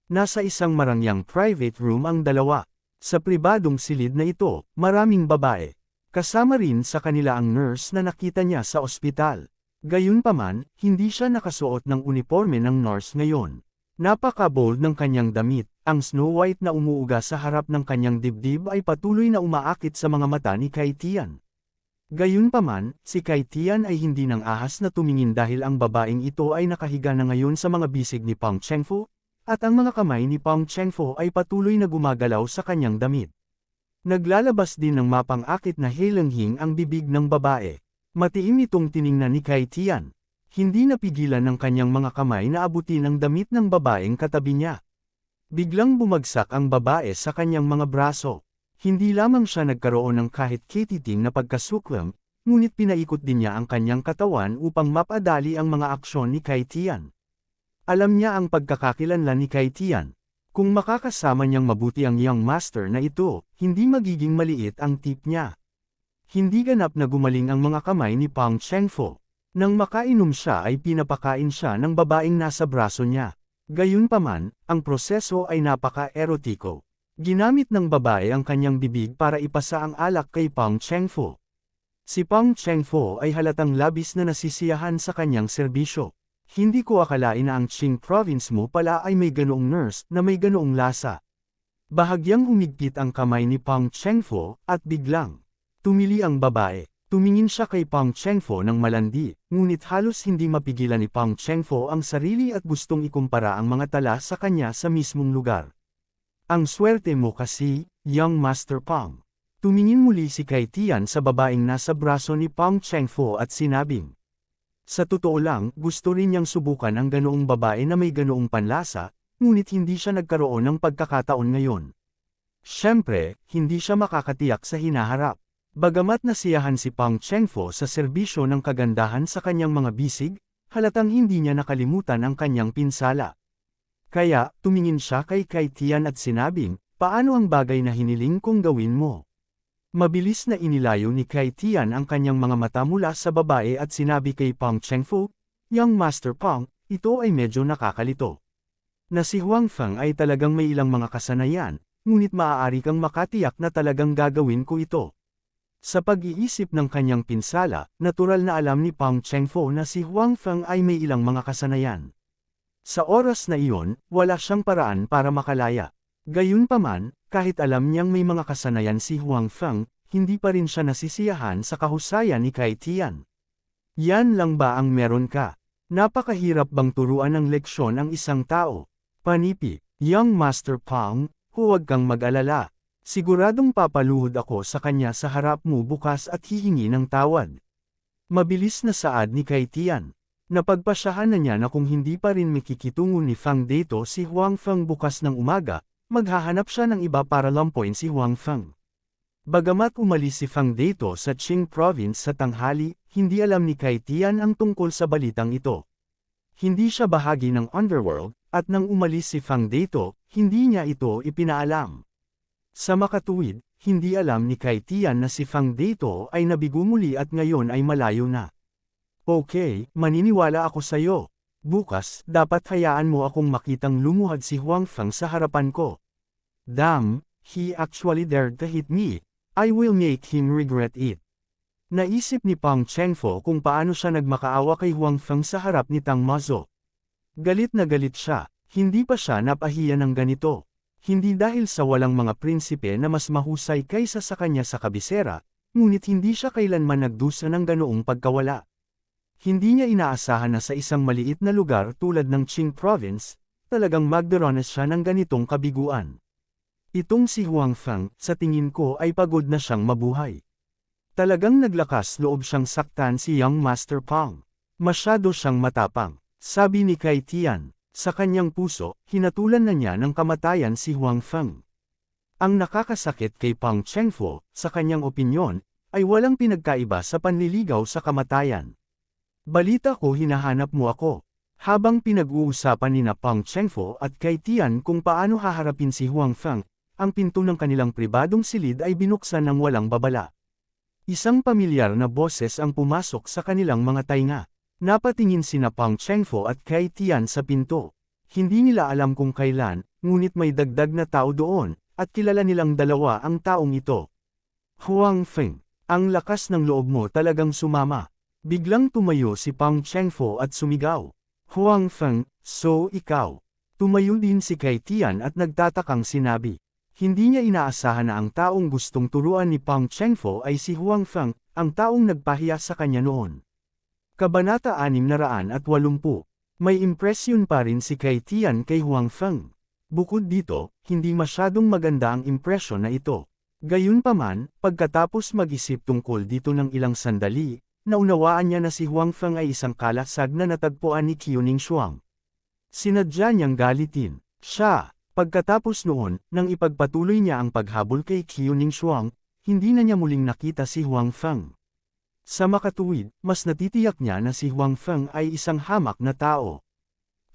Nasa isang marangyang private room ang dalawa. Sa pribadong silid na ito, maraming babae. Kasama rin sa kanila ang nurse na nakita niya sa ospital. Gayunpaman, hindi siya nakasuot ng uniforme ng nurse ngayon. Napaka-bold ng kanyang damit, ang Snow White na umuuga sa harap ng kanyang dibdib ay patuloy na umaakit sa mga mata ni Kai Tian. Gayunpaman, si Kai Tian ay hindi nang ahas na tumingin dahil ang babaeng ito ay nakahiga na ngayon sa mga bisig ni Pang Chengfu, at ang mga kamay ni Pang Chengfu ay patuloy na gumagalaw sa kanyang damit. Naglalabas din ng mapang-akit na helanghing ang bibig ng babae. Matiim itong tiningnan ni Kai Tian. Hindi napigilan ng kanyang mga kamay na abutin ang damit ng babaeng katabi niya. Biglang bumagsak ang babae sa kanyang mga braso. Hindi lamang siya nagkaroon ng kahit kititing na pagkasuklam, ngunit pinaikot din niya ang kanyang katawan upang mapadali ang mga aksyon ni Kai Tian. Alam niya ang pagkakakilanlan ni Kai Tian. Kung makakasama niyang mabuti ang young master na ito, hindi magiging maliit ang tip niya. Hindi ganap na gumaling ang mga kamay ni Pang Chengfu. Nang makainom siya ay pinapakain siya ng babaeng nasa braso niya. Gayunpaman, ang proseso ay napaka-erotiko. Ginamit ng babae ang kanyang bibig para ipasa ang alak kay Pang Chengfu. Si Pang Chengfu ay halatang labis na nasisiyahan sa kanyang serbisyo. Hindi ko akalain na ang Qing province mo pala ay may ganoong nurse na may ganoong lasa. Bahagyang humigpit ang kamay ni Pang Chengfu, at biglang tumili ang babae. Tumingin siya kay Pang Chengfu ng malandi, ngunit halos hindi mapigilan ni Pang Chengfu ang sarili at gustong ikumpara ang mga tala sa kanya sa mismong lugar. Ang swerte mo kasi, young Master Pang. Tumingin muli si Kai Tian sa babaeng nasa braso ni Pang Chengfu at sinabing, sa totoo lang, gusto rin niyang subukan ang ganoong babae na may ganoong panlasa, ngunit hindi siya nagkaroon ng pagkakataon ngayon. Siyempre, hindi siya makakatiyak sa hinaharap. Bagamat nasiyahan si Pang Chengfu sa serbisyo ng kagandahan sa kanyang mga bisig, halatang hindi niya nakalimutan ang kanyang pinsala. Kaya, tumingin siya kay Kai Tian at sinabing, paano ang bagay na hiniling kong gawin mo? Mabilis na inilayo ni Kai Tian ang kanyang mga mata mula sa babae at sinabi kay Pang Chengfu, young Master Pang, ito ay medyo nakakalito. Na si Huang Feng ay talagang may ilang mga kasanayan, ngunit maaari kang makatiyak na talagang gagawin ko ito. Sa pag-iisip ng kanyang pinsala, natural na alam ni Pang Chengfu na si Huang Feng ay may ilang mga kasanayan. Sa oras na iyon, wala siyang paraan para makalaya. Gayunpaman, kahit alam niyang may mga kasanayan si Huang Feng, hindi pa rin siya nasisiyahan sa kahusayan ni Kai Tian. Yan lang ba ang meron ka? Napakahirap bang turuan ng leksyon ang isang tao? Panipi, young Master Pang, huwag kang mag-alala. Siguradong papaluhod ako sa kanya sa harap mo bukas at hihingi ng tawad. Mabilis na saad ni Kai Tian. Napagpasyahan na niya na kung hindi pa rin makikitungo ni Fang dito si Huang Feng bukas ng umaga, maghahanap siya ng iba para lampoin si Huang Feng. Bagamat umalis si Fang dito sa Qing province sa tanghali, hindi alam ni Kai Tian ang tungkol sa balitang ito. Hindi siya bahagi ng underworld, at nang umalis si Fang dito, hindi niya ito ipinaalam. Sa makatuwid, hindi alam ni Kai Tian na si Fang dito ay nabigo muli at ngayon ay malayo na. Okay, maniniwala ako sa'yo. Bukas, dapat hayaan mo akong makitang lumuhad si Huang Feng sa harapan ko. Damn, he actually dared to hit me. I will make him regret it. Naisip ni Pang Chengfu kung paano siya nagmakaawa kay Huang Feng sa harap ni Tang Mazo. Galit na galit siya, hindi pa siya napahiya ng ganito. Hindi dahil sa walang mga prinsipe na mas mahusay kaysa sa kanya sa kabisera, ngunit hindi siya kailanman nagdusa ng ganoong pagkawala. Hindi niya inaasahan na sa isang maliit na lugar tulad ng Qing province, talagang magdaranas siya ng ganitong kabiguan. Itong si Huang Feng, sa tingin ko ay pagod na siyang mabuhay. Talagang naglakas loob siyang saktan si young Master Pang. Masyado siyang matapang, sabi ni Kai Tian. Sa kanyang puso, hinatulan na niya ng kamatayan si Huang Feng. Ang nakakasakit kay Pang Chengfu, sa kanyang opinyon, ay walang pinagkaiba sa panliligaw sa kamatayan. Balita ko hinahanap mo ako. Habang pinag-uusapan ni Pang Chengfu at Kai Tian kung paano haharapin si Huang Feng, ang pinto ng kanilang pribadong silid ay binuksan ng walang babala. Isang pamilyar na boses ang pumasok sa kanilang mga tainga. Napatingin sina Pang Chengfu at Kai Tian sa pinto. Hindi nila alam kung kailan, ngunit may dagdag na tao doon, at kilala nilang dalawa ang taong ito. Huang Feng. Ang lakas ng loob mo talagang sumama. Biglang tumayo si Pang Chengfo at sumigaw. Huang Feng, so ikaw. Tumayo din si Kai Tian at nagtatakang sinabi. Hindi niya inaasahan na ang taong gustong turuan ni Pang Chengfo ay si Huang Feng, ang taong nagpahiya sa kanya noon. Kabanata 680. May impresyon pa rin si Kai Tian kay Huang Feng. Bukod dito, hindi masyadong maganda ang impresyon na ito. Gayunpaman, pagkatapos mag-isip tungkol dito ng ilang sandali, naunawaan niya na si Huang Feng ay isang kalasag na natagpuan ni Qiuning Shuang. Sinadya niyang galitin siya. Pagkatapos noon, nang ipagpatuloy niya ang paghabol kay Qiuning Shuang, hindi na niya muling nakita si Huang Feng. Sa makatuwid, mas natitiyak niya na si Huang Feng ay isang hamak na tao.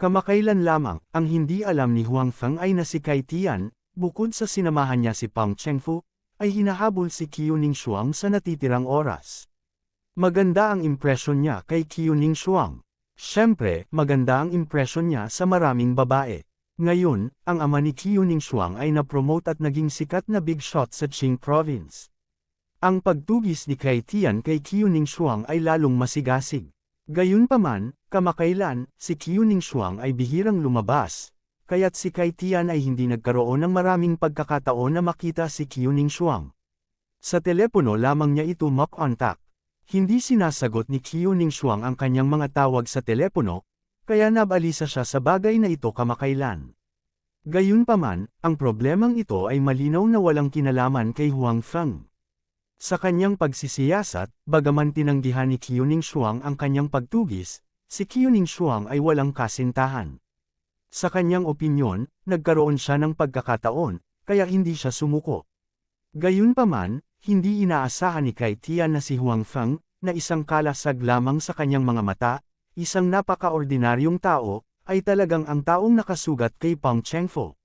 Kamakailan lamang, ang hindi alam ni Huang Feng ay na si Kai Tian, bukod sa sinamahan niya si Pang Chengfu, ay hinahabol si Qiuning Shuang sa natitirang oras. Maganda ang impresyon niya kay Qiuning Shuang. Siyempre, maganda ang impresyon niya sa maraming babae. Ngayon, ang ama ni Qiuning Shuang ay na-promote at naging sikat na big shot sa Qing Province. Ang pagtugis ni Kai Tian kay Qiuning Shuang ay lalong masigasig. Gayunpaman, kamakailan, si Qiuning Shuang ay bihirang lumabas, kaya't si Kai Tian ay hindi nagkaroon ng maraming pagkakataon na makita si Qiuning Shuang. Sa telepono lamang niya ito makontak. Hindi sinasagot ni Qiuning Shuang ang kanyang mga tawag sa telepono, kaya nabalisa siya sa bagay na ito kamakailan. Gayunpaman, ang problemang ito ay malinaw na walang kinalaman kay Huang Feng. Sa kanyang pagsisiyasat, bagaman tinanggihan ni Qiuning Shuang ang kanyang pagtugis, si Qiuning Shuang ay walang kasintahan. Sa kanyang opinyon, nagkaroon siya ng pagkakataon, kaya hindi siya sumuko. Gayunpaman, hindi inaasahan ni Kai Tian na si Huang Feng, na isang kalasag lamang sa kanyang mga mata, isang napaka-ordinaryong tao, ay talagang ang taong nakasugat kay Pang Chengfo.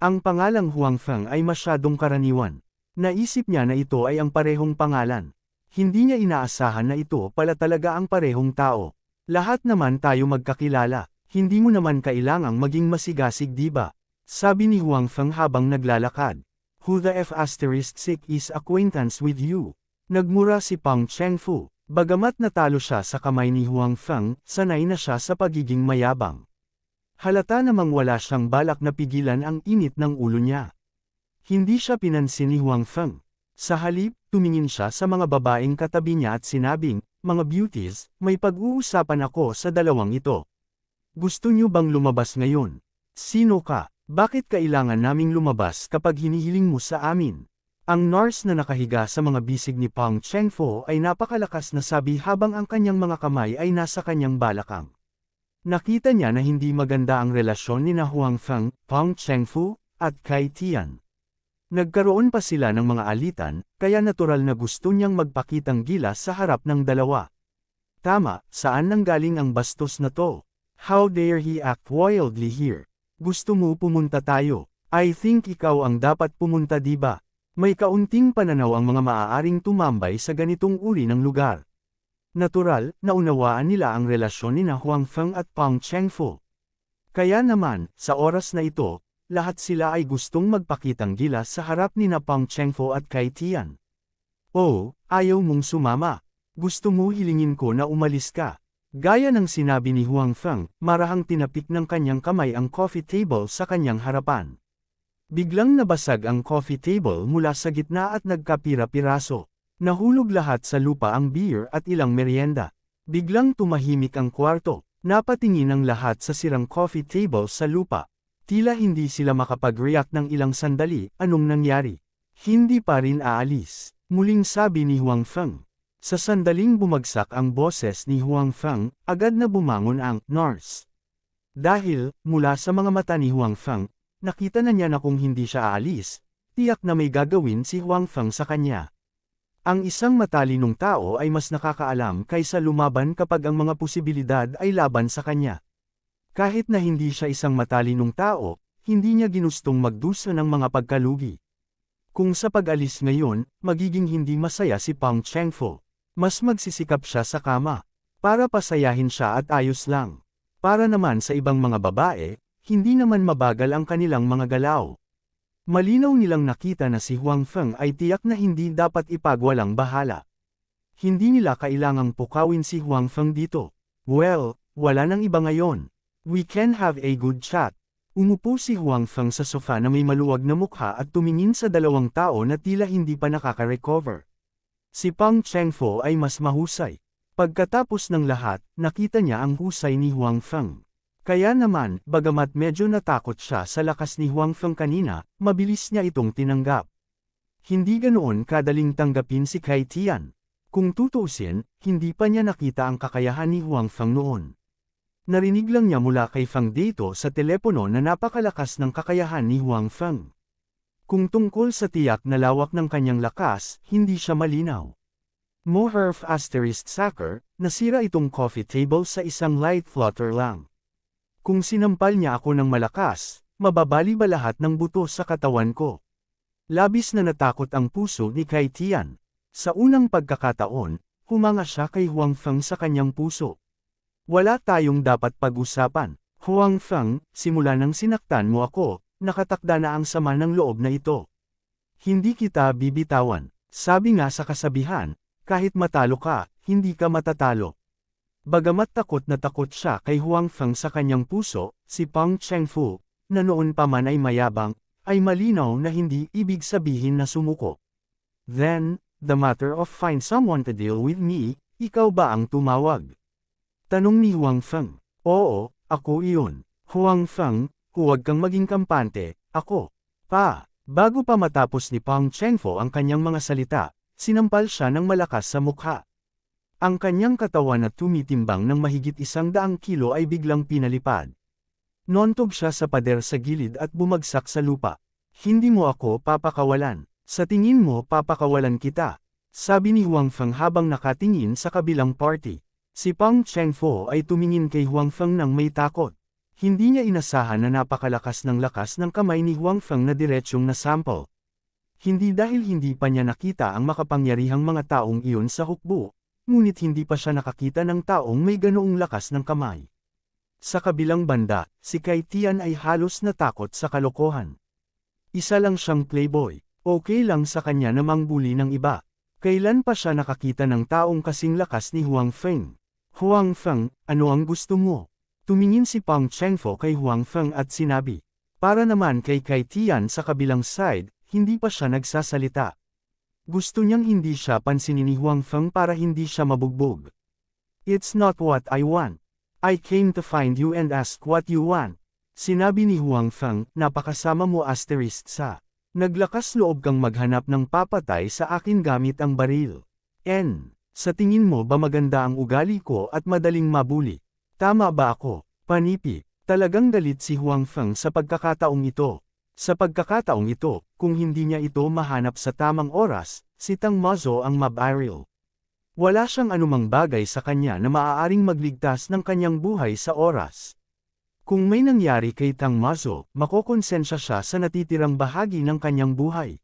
Ang pangalang Huang Feng ay masyadong karaniwan. Naisip niya na ito ay ang parehong pangalan. Hindi niya inaasahan na ito pala talaga ang parehong tao. Lahat naman tayo magkakilala. Hindi mo naman kailangang maging masigasig diba? Sabi ni Huang Feng habang naglalakad. Who the F** is acquaintance with you? Nagmura si Pang Chengfu. Bagamat natalo siya sa kamay ni Huang Feng, sanay na siya sa pagiging mayabang. Halata namang wala siyang balak na pigilan ang init ng ulo niya. Hindi siya pinansin ni Huang Feng. Sa halip, tumingin siya sa mga babaeng katabi niya at sinabing, mga beauties, may pag-uusapan ako sa dalawang ito. Gusto niyo bang lumabas ngayon? Sino ka? Bakit kailangan naming lumabas kapag hinihiling mo sa amin? Ang nurse na nakahiga sa mga bisig ni Pang Chengfo ay napakalakas na sabi habang ang kanyang mga kamay ay nasa kanyang balakang. Nakita niya na hindi maganda ang relasyon ni na Huang Feng, Pang Chengfu, at Kai Tian. Nagkaroon pa sila ng mga alitan, kaya natural na gusto niyang magpakitang gilas sa harap ng dalawa. Tama, saan nanggaling ang bastos na to? How dare he act wildly here? Gusto mo pumunta tayo? I think ikaw ang dapat pumunta diba? May kaunting pananaw ang mga maaaring tumambay sa ganitong uri ng lugar. Natural, naunawaan nila ang relasyon ni na Huang Feng at Pang Chengfo. Kaya naman, sa oras na ito, lahat sila ay gustong magpakitang gilas sa harap ni na Pang Chengfo at Kai Tian. Oh, ayaw mong sumama. Gusto mo hilingin ko na umalis ka. Gaya ng sinabi ni Huang Feng, marahang tinapik ng kanyang kamay ang coffee table sa kanyang harapan. Biglang nabasag ang coffee table mula sa gitna at nagkapira-piraso. Nahulog lahat sa lupa ang beer at ilang merienda. Biglang tumahimik ang kwarto. Napatingin ang lahat sa sirang coffee table sa lupa. Tila hindi sila makapag-react ng ilang sandali, anong nangyari? Hindi pa rin aalis. Muling sabi ni Huang Feng. Sa sandaling bumagsak ang boses ni Huang Feng, agad na bumangon ang nurse. Dahil, mula sa mga mata ni Huang Feng, nakita na niya na kung hindi siya aalis, tiyak na may gagawin si Huang Feng sa kanya. Ang isang matalinong tao ay mas nakakaalam kaysa lumaban kapag ang mga posibilidad ay laban sa kanya. Kahit na hindi siya isang matalinong tao, hindi niya ginustong magdusa ng mga pagkalugi. Kung sa pag-alis ngayon, magiging hindi masaya si Pang Chengfo. Mas magsisikap siya sa kama. Para pasayahin siya at ayos lang. Para naman sa ibang mga babae, hindi naman mabagal ang kanilang mga galaw. Malinaw nilang nakita na si Huang Feng ay tiyak na hindi dapat ipagwalang bahala. Hindi nila kailangang pukawin si Huang Feng dito. Well, wala nang iba ngayon. We can have a good chat. Umupo si Huang Feng sa sofa na may maluwag na mukha at tumingin sa dalawang tao na tila hindi pa nakaka-recover. Si Pang Chengfo ay mas mahusay. Pagkatapos ng lahat, nakita niya ang husay ni Huang Feng. Kaya naman, bagamat medyo natakot siya sa lakas ni Huang Feng kanina, mabilis niya itong tinanggap. Hindi ganoon kadaling tanggapin si Kai Tian. Kung tutuusin, hindi pa niya nakita ang kakayahan ni Huang Feng noon. Narinig lang niya mula kay Feng dito sa telepono na napakalakas ng kakayahan ni Huang Feng. Kung tungkol sa tiyak na lawak ng kanyang lakas, hindi siya malinaw. Moherf asterisk sacker, nasira itong coffee table sa isang light flutter lang. Kung sinampal niya ako ng malakas, mababali ba lahat ng buto sa katawan ko? Labis na natakot ang puso ni Kai Tian. Sa unang pagkakataon, humanga siya kay Huang Feng sa kanyang puso. Wala tayong dapat pag-usapan. Huang Feng, simula nang sinaktan mo ako, nakatakda na ang sama ng loob na ito. Hindi kita bibitawan. Sabi nga sa kasabihan, kahit matalo ka, hindi ka matatalo. Bagamat takot na takot siya kay Huang Feng sa kanyang puso, si Pang Chengfu, na noon pa man ay mayabang, ay malinaw na hindi ibig sabihin na sumuko. Then, the matter of find someone to deal with me, ikaw ba ang tumawag? Tanong ni Huang Feng. Oo, ako iyon. Huang Feng, huwag kang maging kampante, ako. Bago pa matapos ni Pang Chengfu ang kanyang mga salita, sinampal siya ng malakas sa mukha. Ang kanyang katawan na tumitimbang ng mahigit 100 kilo ay biglang pinalipad. Nontog siya sa pader sa gilid at bumagsak sa lupa. Hindi mo ako papakawalan. Sa tingin mo papakawalan kita. Sabi ni Huang Feng habang nakatingin sa kabilang party. Si Pang Chengfo ay tumingin kay Huang Feng nang may takot. Hindi niya inasahan na napakalakas ng lakas ng kamay ni Huang Feng na diretsyong nasample. Hindi dahil hindi pa niya nakita ang makapangyarihang mga taong iyon sa hukbo, ngunit hindi pa siya nakakita ng taong may ganoong lakas ng kamay. Sa kabilang banda, si Kai Tian ay halos natakot sa kalokohan. Isa lang siyang playboy, okay lang sa kanya na mangbuli ng iba. Kailan pa siya nakakita ng taong kasing lakas ni Huang Feng? Huang Feng, ano ang gusto mo? Tumingin si Pang Chengfo kay Huang Feng at sinabi. Para naman kay Kai Tian sa kabilang side, hindi pa siya nagsasalita. Gusto niyang hindi siya pansinin ni Huang Feng para hindi siya mabugbog. It's not what I want. I came to find you and ask what you want. Sinabi ni Huang Feng, napakasama mo asterisk sa. Naglakas loob kang maghanap ng papatay sa akin gamit ang baril. Sa tingin mo ba maganda ang ugali ko at madaling mabuli? Tama ba ako? Panipi. Talagang galit si Huang Feng sa pagkakataong ito. Sa pagkakataong ito, kung hindi niya ito mahanap sa tamang oras, si Tang Mazo ang mabaril. Wala siyang anumang bagay sa kanya na maaaring magligtas ng kanyang buhay sa oras. Kung may nangyari kay Tang Mazo, makokonsensya siya sa natitirang bahagi ng kanyang buhay.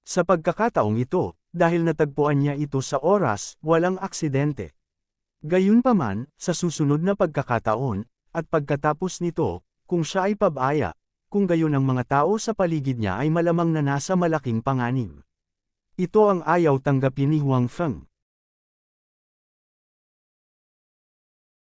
Sa pagkakataong ito, dahil natagpuan niya ito sa oras, walang aksidente. Gayunpaman, sa susunod na pagkakataon, at pagkatapos nito, kung siya ay pabaya, kung gayon ang mga tao sa paligid niya ay malamang na nasa malaking panganib. Ito ang ayaw tanggapin ni Huang Feng.